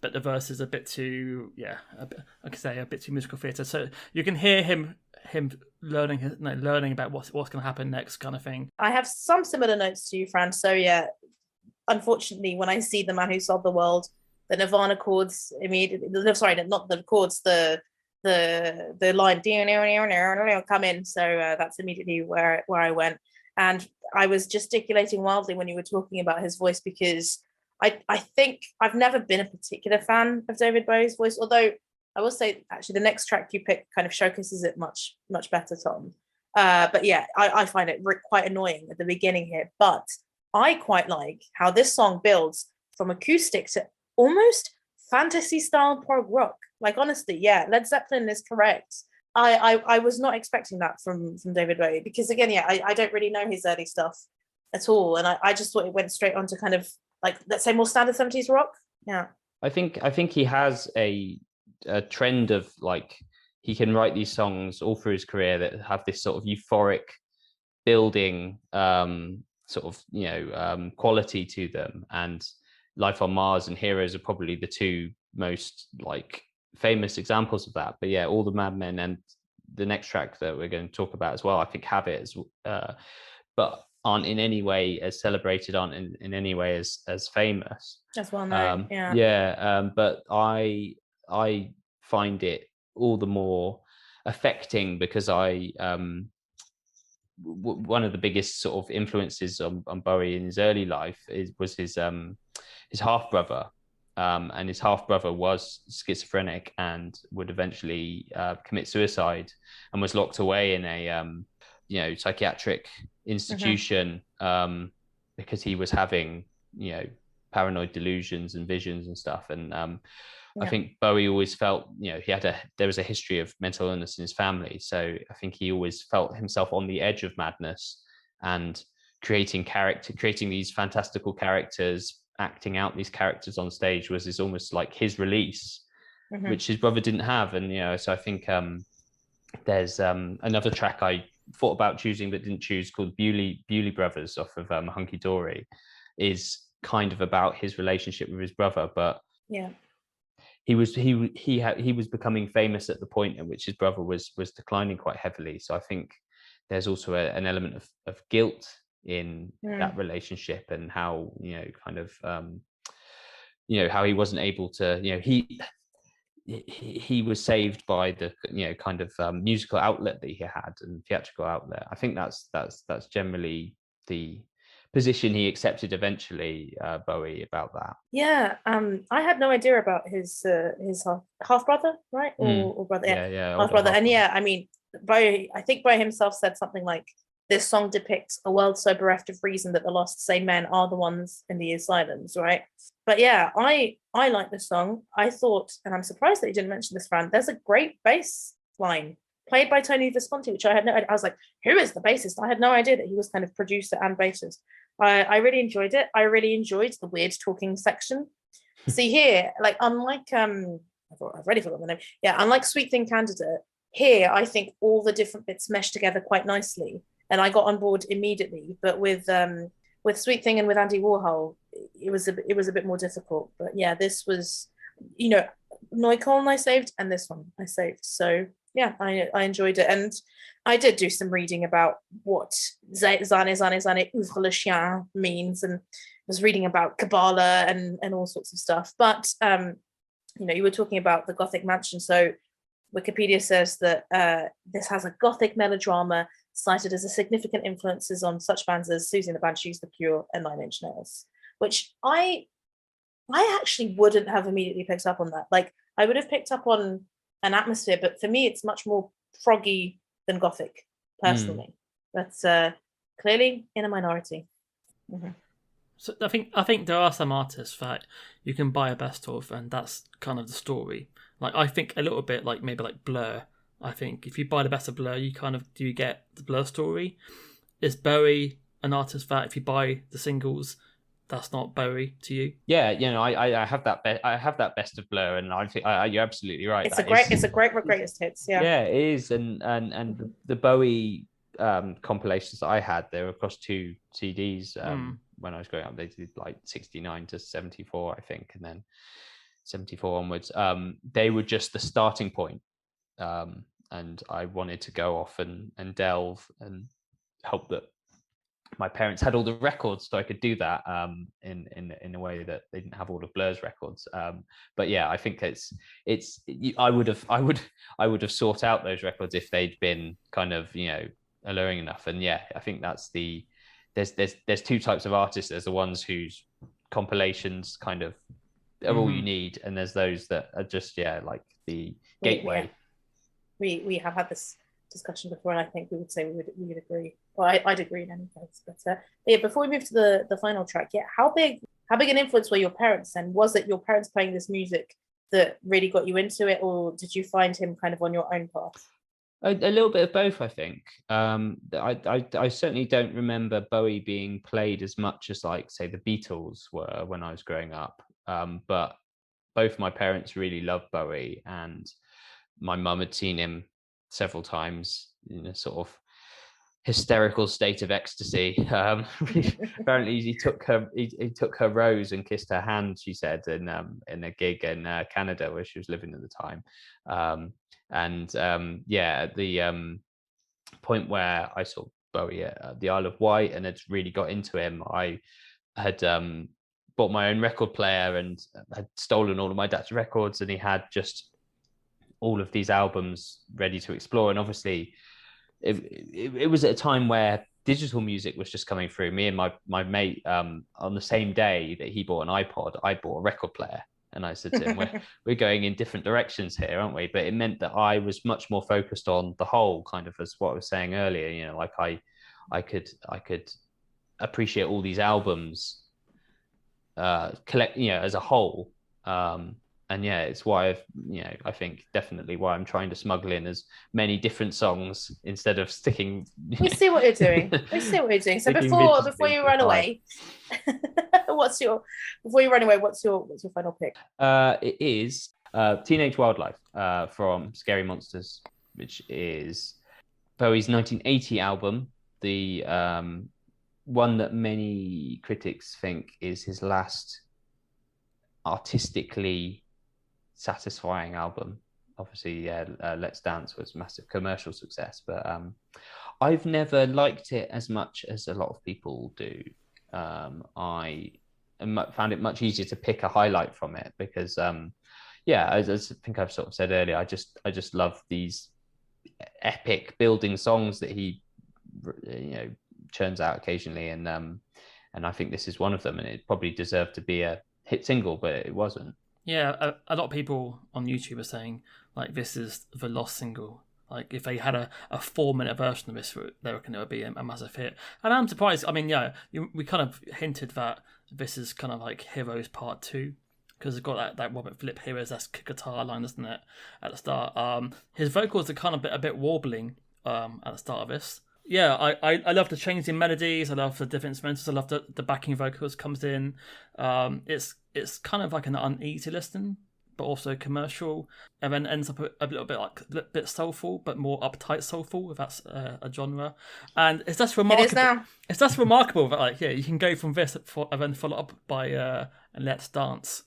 but the verse is a bit too, a bit too musical theatre. So you can hear him learning about what's going to happen next, kind of thing. I have some similar notes to you, Fran. So unfortunately, when I see The Man Who Sold the World, the Nirvana chords immediately, sorry, not the chords, the line come in. So that's immediately where I went. And I was gesticulating wildly when you were talking about his voice, because I think I've never been a particular fan of David Bowie's voice, although I will say actually the next track you picked kind of showcases it much, much better, Tom. But yeah, I find it quite annoying at the beginning here. But I quite like how this song builds from acoustic to almost fantasy style prog rock. Like, honestly, yeah, Led Zeppelin is correct. I was not expecting that from David Bowie, because again, yeah, I don't really know his early stuff at all, and I just thought it went straight on to kind of like, let's say, more standard 70s rock. Yeah, I think he has a trend of like, he can write these songs all through his career that have this sort of euphoric building sort of quality to them, and Life on Mars and Heroes are probably the two most like famous examples of that. But yeah, All the Madmen and the next track that we're going to talk about as well, I think have it as but aren't in any way as celebrated, aren't in any way as famous. that's well known. Yeah. But I find it all the more affecting because one of the biggest sort of influences on Bowie in his early life was his half brother, and his half brother was schizophrenic and would eventually commit suicide, and was locked away in a psychiatric institution because he was having paranoid delusions and visions and stuff. And I think Bowie always felt, there was a history of mental illness in his family. So I think he always felt himself on the edge of madness, and creating these fantastical characters, acting out these characters on stage was almost like his release, which his brother didn't have. And, so I think there's another track I thought about choosing but didn't choose, called Bewley Brothers off of Hunky Dory, is kind of about his relationship with his brother. But yeah, he was becoming famous at the point at which his brother was declining quite heavily. So I think there's also an element of guilt in that relationship, and how how he wasn't able to, he was saved by the musical outlet that he had, and theatrical outlet. I think that's generally the position he accepted eventually, Bowie, about that. Yeah, I had no idea about his half brother, right? Or brother, yeah, half brother. And yeah, I mean, Bowie, I think Bowie himself said something like, this song depicts a world so bereft of reason that the lost sane men are the ones in the asylums, right? But yeah, I like this song. I thought, and I'm surprised that you didn't mention this, Fran, there's a great bass line played by Tony Visconti, which I had no idea. I was like, who is the bassist? I had no idea that he was kind of producer and bassist. I really enjoyed it. I really enjoyed the weird talking section. See here, like, unlike I've already forgotten the name. Yeah, unlike Sweet Thing Candidate, here I think all the different bits mesh together quite nicely, and I got on board immediately. But with Sweet Thing and with Andy Warhol, it was a bit more difficult. But yeah, this was, Neukölln I saved, and this one I saved. So yeah, I enjoyed it. And I did do some reading about what Zane ouvre le chien means, and was reading about Kabbalah and all sorts of stuff. But you were talking about the Gothic mansion. So Wikipedia says that this has a Gothic melodrama, cited as a significant influences on such bands as Susie and the Banshees, The Cure, and Nine Inch Nails, which I actually wouldn't have immediately picked up on that. Like, I would have picked up on an atmosphere, but for me, it's much more proggy than Gothic, personally. That's clearly in a minority. So I think there are some artists that you can buy a best of, and that's kind of the story. Like, I think a little bit like maybe like Blur. I think if you buy the best of Blur, you get the Blur story. Is Bowie an artist that if you buy the singles, that's not Bowie to you? Yeah, I have that. I have that best of Blur, and I think you're absolutely right. It's a great greatest hits. Yeah, yeah, it is. And the Bowie compilations that I had, they were across 2 CDs. When I was growing up, they did like 69 to 74, I think, and then 74 onwards. They were just the starting point, and I wanted to go off and delve and hope that my parents had all the records so I could do that in a way that they didn't have all of Blur's records. But yeah, I think I would have sought out those records if they'd been kind of alluring enough. And yeah, I think that's there's 2 types of artists. There's the ones whose compilations kind of are all you need, and there's those that are just like the gateway. We have had this discussion before, and I think we would say we would agree. Well, I'd agree in any case. But yeah, before we move to the final track, yeah, how big an influence were your parents, and was it your parents playing this music that really got you into it, or did you find him kind of on your own path? A little bit of both, I think. I certainly don't remember Bowie being played as much as, like, say, the Beatles were when I was growing up. But both my parents really loved Bowie, and my mum had seen him several times in a sort of hysterical state of ecstasy. Apparently, he took her rose and kissed her hand, she said, in a gig in Canada where she was living at the time. At the point where I saw Bowie at the Isle of Wight and had really got into him, I had bought my own record player and had stolen all of my dad's records, and he had just all of these albums ready to explore. And obviously it was at a time where digital music was just coming through. Me and my mate, on the same day that he bought an iPod, I bought a record player. And I said to him, we're going in different directions here, aren't we? But it meant that I was much more focused on the whole, kind of as what I was saying earlier, you know, like I could appreciate all these albums collect, you know, as a whole. And yeah, it's why I think definitely why I'm trying to smuggle in as many different songs instead of sticking. We see what you're doing. So before you run away, what's your final pick? It is Teenage Wildlife from Scary Monsters, which is Bowie's 1980 album, the one that many critics think is his last artistically satisfying album. Obviously, Let's Dance was a massive commercial success, but I've never liked it as much as a lot of people do. I found it much easier to pick a highlight from it because, as I think I've sort of said earlier, I just love these epic building songs that he, churns out occasionally, and I think this is one of them, and it probably deserved to be a hit single, but it wasn't. Yeah, a lot of people on YouTube are saying, like, this is the lost single. Like, if they had a 4-minute version of this, they reckon it would be a massive hit. And I'm surprised. I mean, we kind of hinted that this is kind of like Heroes Part 2, because it's got that Robert Flip Heroes-esque guitar line, doesn't it, at the start. His vocals are kind of a bit warbling at the start of this. Yeah, I love the change in melodies. I love the different instrumentals. I love the backing vocals comes in. It's kind of like an uneasy listen, but also commercial, and then ends up a little bit like a bit soulful, but more uptight soulful, if that's a genre. And it's just remarkable. It is now. It's just remarkable that you can go from this and then follow up by Let's Dance.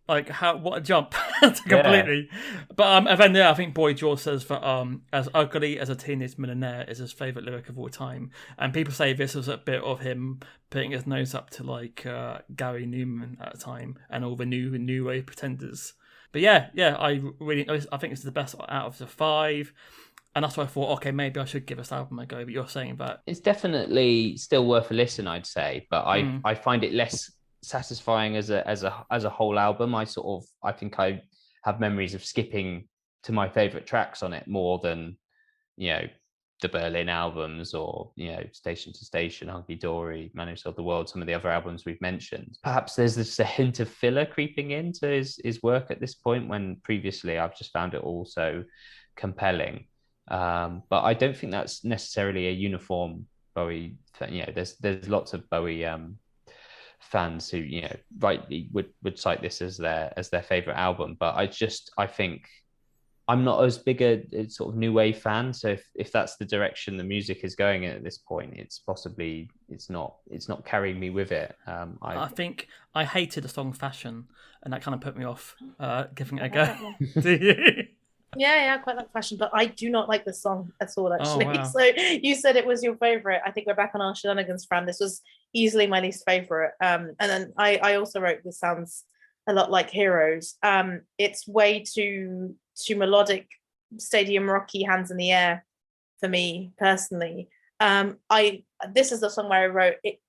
Like, what a jump completely. But and then I think Boy George says that as ugly as a teenage millionaire is his favourite lyric of all time. And people say this was a bit of him putting his nose up to like Gary Newman at the time and all the new wave pretenders. But I think it's the best out of the 5. And that's why I thought, okay, maybe I should give this album a go. But you're saying that it's definitely still worth a listen, I'd say. But I find it less satisfying as a whole album. I think I have memories of skipping to my favorite tracks on it more than the Berlin albums or Station to Station, Hunky Dory, Man Who Sold the World, some of the other albums we've mentioned. Perhaps there's just a hint of filler creeping into his work at this point, when previously I've just found it all so compelling. But I don't think that's necessarily a uniform Bowie. There's lots of Bowie fans who rightly would cite this as their favorite album, but I think I'm not as big a sort of new wave fan, so if that's the direction the music is going in at this point, it's not carrying me with it. I think I hated the song Fashion, and that kind of put me off giving it a go. Do you? Yeah, I quite like Fashion, but I do not like the song at all, actually. Oh, wow. So you said it was your favourite. I think we're back on our shenanigans, Fran. This was easily my least favourite. And then I also wrote, this sounds a lot like Heroes. It's way too melodic, stadium rocky, hands in the air for me personally. This is the song where I wrote it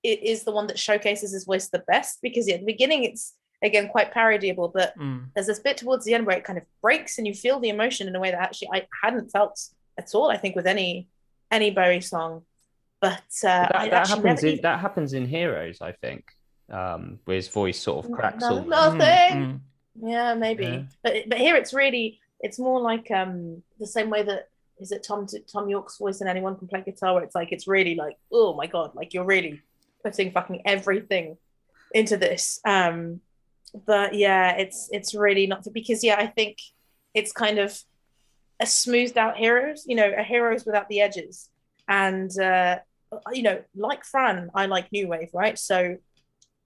is the one that showcases his voice the best, because at the beginning it's again quite parodyable. But Mm. there's this bit towards the end where it kind of breaks and you feel the emotion in a way that actually I hadn't felt at all, I think, with any Bowie song. But that happens in Heroes, I think, where his voice sort of cracks. Nothing. Yeah, maybe. Yeah. But here it's more like the same way that is it Tom York's voice in Anyone Can Play Guitar, where it's like it's really like, oh my god, like you're really putting fucking everything into this. But yeah, it's really not because I think it's kind of a smoothed out Heroes, a Heroes without the edges. And like Fran, I like new wave, right? So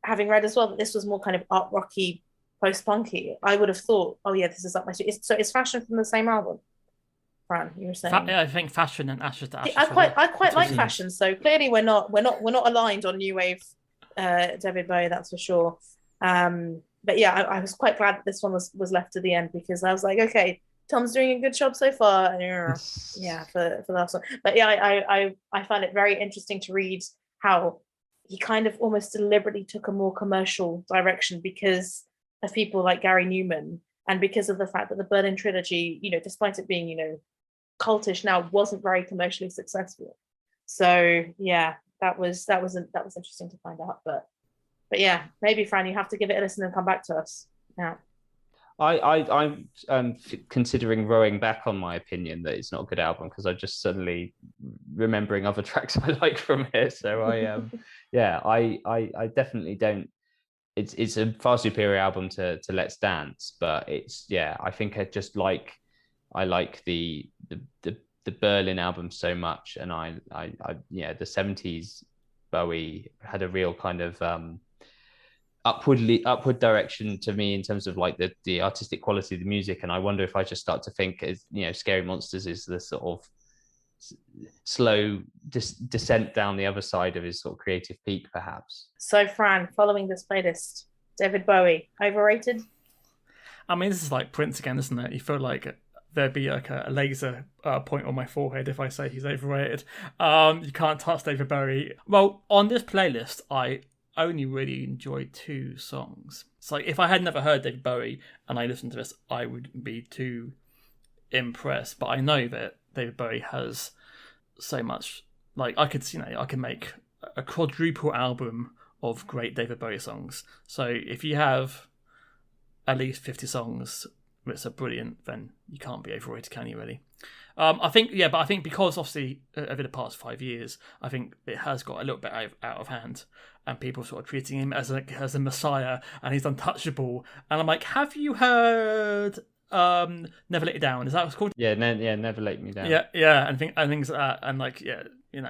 having read as well that this was more kind of art rocky, post-punky, I would have thought, oh yeah, this is up my street. So it's Fashion from the same album. Fran, you were saying? I think Fashion and Ashes to Ashes. I quite like Fashion. So clearly we're not aligned on new wave, David Bowie, that's for sure. But yeah, I was quite glad that this one was left to the end, because I was like, okay, Tom's doing a good job so far. Yeah, for the last one. But yeah, I find it very interesting to read how he kind of almost deliberately took a more commercial direction because of people like Gary Newman, and because of the fact that the Berlin trilogy, despite it being, cultish now, wasn't very commercially successful. So yeah, that was interesting to find out. But yeah, maybe Fran, you have to give it a listen and come back to us. Yeah. I'm considering rowing back on my opinion that it's not a good album, because I'm just suddenly remembering other tracks I like from it. So I definitely don't. It's a far superior album to Let's Dance, but I think I like the Berlin album so much, and the 70s Bowie had a real kind of upward direction to me in terms of like the artistic quality of the music. And I wonder if I just start to think as Scary Monsters is the sort of slow descent down the other side of his sort of creative peak, perhaps. So Fran, following this playlist, David Bowie, overrated? I mean, this is like Prince again, isn't it? You feel like there'd be like a laser point on my forehead if I say he's overrated. You can't touch David Bowie. Well, on this playlist, I only really enjoyed 2 songs. So if I had never heard David Bowie and I listened to this, I wouldn't be too impressed. But I know that David Bowie has so much. Like I could make a quadruple album of great David Bowie songs. So if you have at least 50 songs which are brilliant, then you can't be overrated, can you? Really? I think because obviously over the past 5 years, I think it has got a little bit out of hand, and people sort of treating him as a messiah, and he's untouchable. And I'm like, have you heard Never Let You Down? Is that what it's called? Yeah, Never Let Me Down. Yeah, and things like that, and like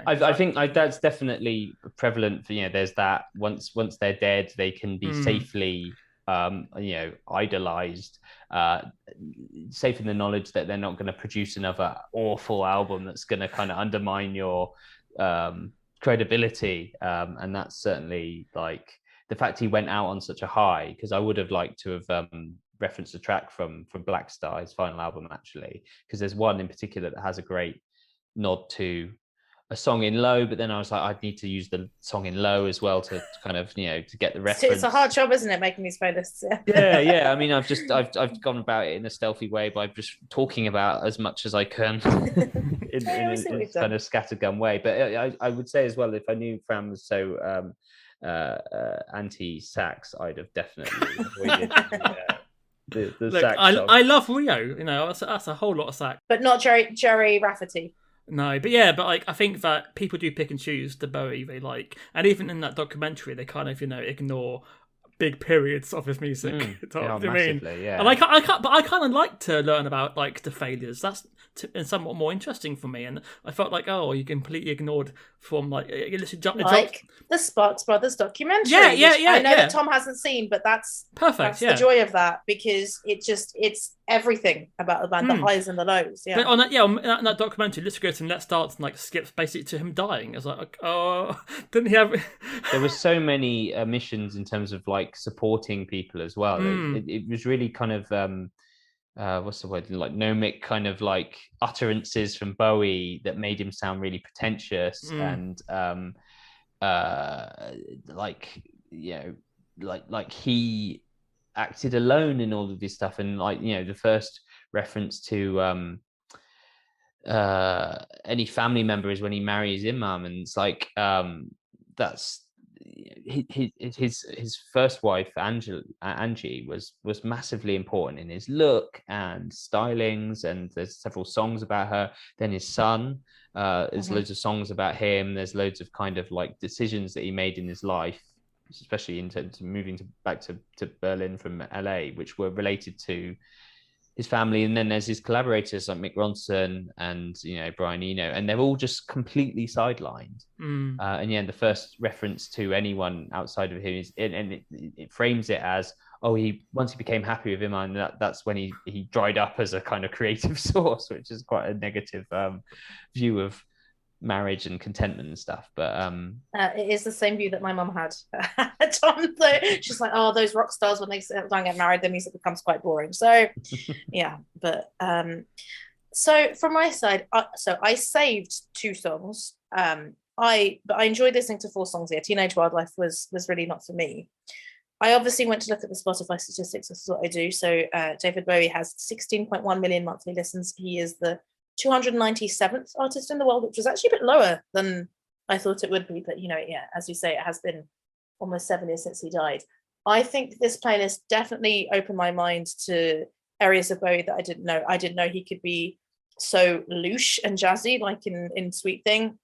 I think that's definitely prevalent. For there's that once they're dead, they can be safely idolized, safe in the knowledge that they're not going to produce another awful album that's going to kind of undermine your credibility, and that's certainly like the fact he went out on such a high, because I would have liked to have referenced a track from Black Star, his final album, actually, because there's one in particular that has a great nod to a song in Low, but then I was like, I'd need to use the song in Low as well to kind of to get the reference. It's a hard job, isn't it, making these playlists? Yeah. I mean, I've gone about it in a stealthy way by just talking about as much as I can in a kind of scattergun way. But I would say as well, if I knew Fran was so anti-sax, I'd have definitely avoided the Look, sax. I love Rio. That's a whole lot of sax, but not Jerry Rafferty. No, but like I think that people do pick and choose the Bowie they like, and even in that documentary, they kind of ignore big periods of his music. Yeah. And I kind of like to learn about like the failures. That's somewhat more interesting for me. And I felt like, you completely ignored from like the Sparks Brothers documentary. Yeah. I know that Tom hasn't seen, but that's perfect. That's the joy of that, because it's everything about the band, the highs and the lows. Yeah. But on that documentary, Let's Go to Let's Dance and like skips basically to him dying. I was like, didn't he have? There were so many omissions in terms of like supporting people as well. It was really kind of what's the word, like gnomic kind of like utterances from Bowie that made him sound really pretentious and like he acted alone in all of this stuff, and like, you know, the first reference to any family member is when he marries Imam, and it's like that's his first wife Angie was massively important in his look and stylings, and there's several songs about her. Then his son, there's loads of songs about him. There's loads of kind of like decisions that he made in his life, especially in terms of moving back to Berlin from LA, which were related to his family. And then there's his collaborators like Mick Ronson and, you know, Brian Eno, and they're all just completely sidelined. And yeah, the first reference to anyone outside of him is, and it frames it as, oh, once he became happy with him, and that's when he dried up as a kind of creative source, which is quite a negative view of marriage and contentment and stuff. But it is the same view that my mum had. Tom, though, she's like, oh, those rock stars, when they don't get married, their music becomes quite boring. So yeah, but so from my side, so I saved 2 songs. I enjoyed listening to 4 songs here. Teenage Wildlife was really not for me. I obviously went to look at the Spotify statistics. This is what I do. So David Bowie has 16.1 million monthly listens. He is the 297th artist in the world, which was actually a bit lower than I thought it would be. But, you know, yeah, as you say, it has been almost 7 years since he died. I think this playlist definitely opened my mind to areas of Bowie that I didn't know. I didn't know he could be so louche and jazzy, like in Sweet Thing.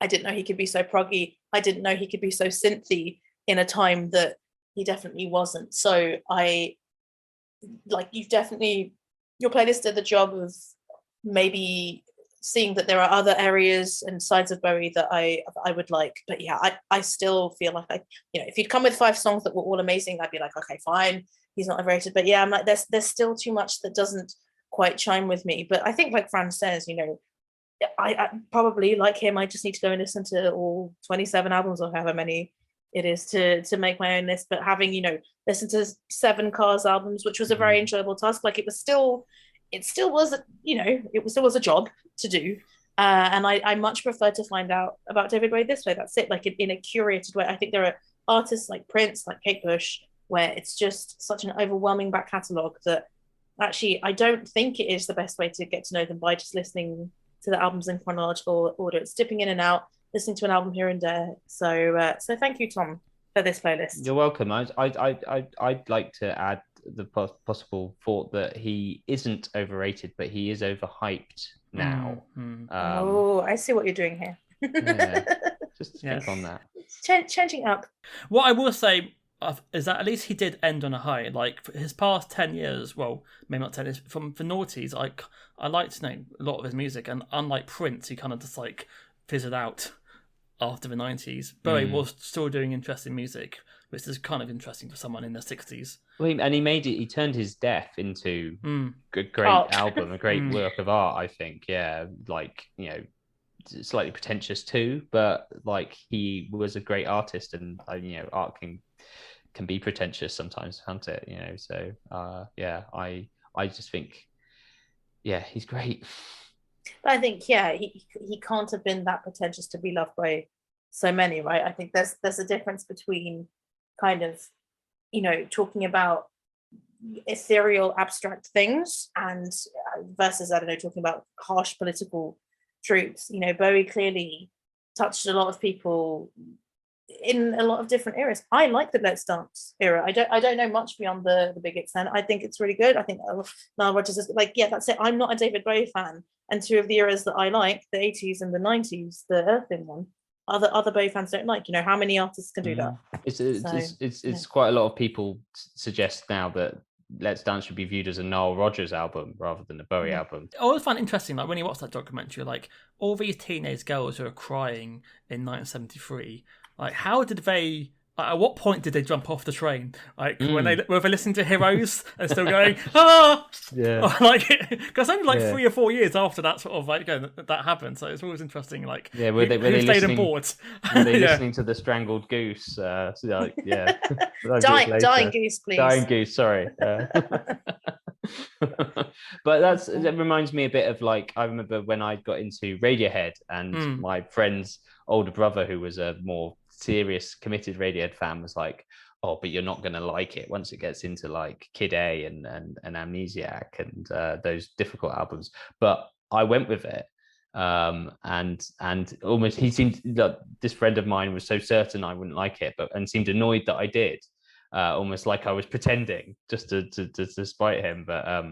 I didn't know he could be so proggy. I didn't know he could be so synthy in a time that he definitely wasn't. So your playlist did the job of maybe seeing that there are other areas and sides of Bowie that I would like. But yeah, I still feel like if you'd come with 5 songs that were all amazing, I'd be like, okay, fine, he's not overrated. But yeah, I'm like, there's still too much that doesn't quite chime with me. But I think, like Fran says, you know, I probably, like him, I just need to go and listen to all 27 albums or however many it is to make my own list. But having, you know, listened to 7 Cars albums, which was a very enjoyable task, like it still was, you know, it still was a job to do. And I much prefer to find out about David Bowie this way. That's it, like in a curated way. I think there are artists like Prince, like Kate Bush, where it's just such an overwhelming back catalogue that actually I don't think it is the best way to get to know them by just listening to the albums in chronological order. It's dipping in and out, listening to an album here and there. So thank you, Tom, for this playlist. You're welcome. I'd like to add the possible thought that he isn't overrated, but he is overhyped now. I see what you're doing here. Yeah, just think on that. Changing up. What I will say is that at least he did end on a high. Like for his past 10 years, well, maybe not 10 years, from the noughties, I liked to know a lot of his music, and unlike Prince, he kind of just like fizzled out after the 90s. Bowie was still doing interesting music, which is kind of interesting for someone in the 60s. Well, and he turned his death into a great album, a great work of art, I think. Yeah, like, you know, slightly pretentious too, but like he was a great artist, and you know, art can be pretentious sometimes, can't it? You know, so yeah, I just think, yeah, he's great. But I think, yeah, he can't have been that pretentious to be loved by so many, right? I think there's a difference between kind of, you know, talking about ethereal, abstract things and versus, I don't know, talking about harsh political truths. You know, Bowie clearly touched a lot of people in a lot of different eras. I like the Let's Dance era. I don't know much beyond the Big Hits, and I think it's really good. I think Nile Rodgers is like, yeah, that's it. I'm not a David Bowie fan, and 2 of the eras that I like, the 80s and the 90s, the Earthling one, other Bowie fans don't like. You know, how many artists can do that? It's quite a lot of people suggest now that Let's Dance should be viewed as a Nile Rodgers album rather than a Bowie album. I always find it interesting, like when you watch that documentary, like all these teenage girls who are crying in 1973, like how did they, like, at what point did they jump off the train? Like were they listening to Heroes and still going, ah, yeah, or like, because only like 3 or 4 years after that sort of like that happened. So it's always interesting, like, yeah, were they stayed on board? Were they listening to the Strangled Goose? So like, yeah, dying goose, please. Dying Goose, sorry. But that reminds me a bit of, like, I remember when I got into Radiohead, and my friend's older brother, who was a more serious, committed Radiohead fan, was like, oh, but you're not going to like it once it gets into like Kid A and Amnesiac and those difficult albums. But I went with it. And almost he seemed, this friend of mine was so certain I wouldn't like it, and seemed annoyed that I did. Almost like I was pretending just to spite him. But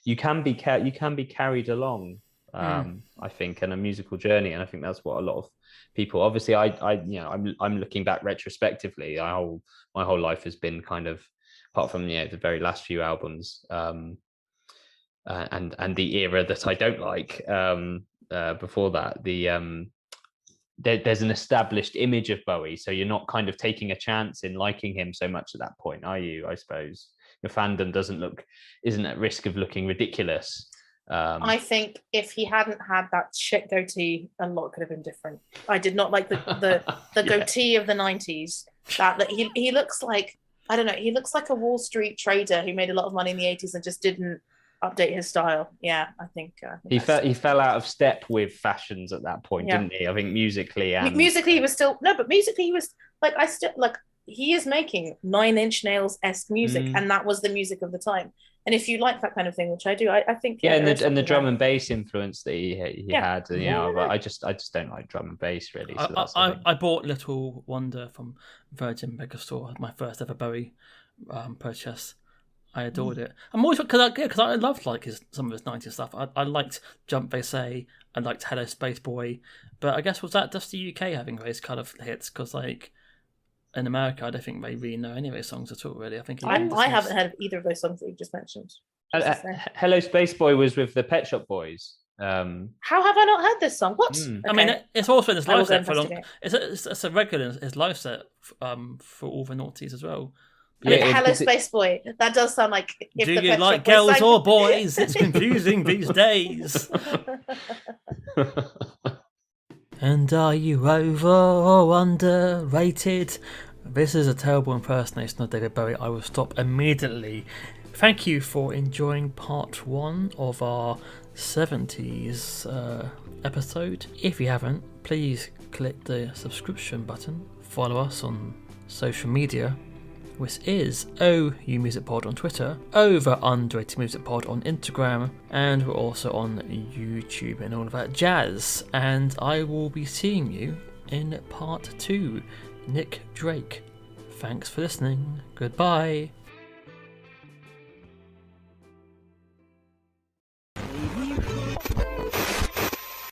you can be carried along, I think, in a musical journey, and I think that's what a lot of people. Obviously, I'm looking back retrospectively. My whole life has been kind of, apart from the very last few albums, and the era that I don't like. Before that, there's an established image of Bowie, so you're not kind of taking a chance in liking him so much at that point, are you? I suppose your fandom isn't at risk of looking ridiculous. I think if he hadn't had that shit goatee, a lot could have been different. I did not like the goatee of the 90s. That he looks like, I don't know, he looks like a Wall Street trader who made a lot of money in the 80s and just didn't update his style. Yeah, I think he fell out of step with fashions at that point, didn't he? I think musically he was still but musically he was like, he is making 9 Inch Nails-esque music, and that was the music of the time. And if you like that kind of thing, which I do, I think and the drum and bass influence that he had, but I just don't like drum and bass really. So I bought Little Wonder from Virgin Megastore, my first ever Bowie purchase. I adored it. I'm always because I loved like some of his 90s stuff. I liked Jump They Say. I liked Hello Space Boy. But I guess was that just the UK having those kind of hits? Because like in America, I don't think they really know any of those songs at all. Really, I think I haven't heard of either of those songs that you just mentioned. Hello Space Boy was with the Pet Shop Boys. How have I not heard this song? What? Okay. I mean, it's also in his live set for long. It's a regular in his live set for all the noughties as well. Hello Space Boy. That does sound like. Do you like girls or boys? It's confusing these days. And are you over or underrated? This is a terrible impersonation of David Bowie. I will stop immediately. Thank you for enjoying part 1 of our 70s episode. If you haven't, please click the subscription button. Follow us on social media, which is OU Music Pod on Twitter, Underrated Music Pod on Instagram, and we're also on YouTube and all of that jazz. And I will be seeing you in part 2. Nick Drake. Thanks for listening. Goodbye.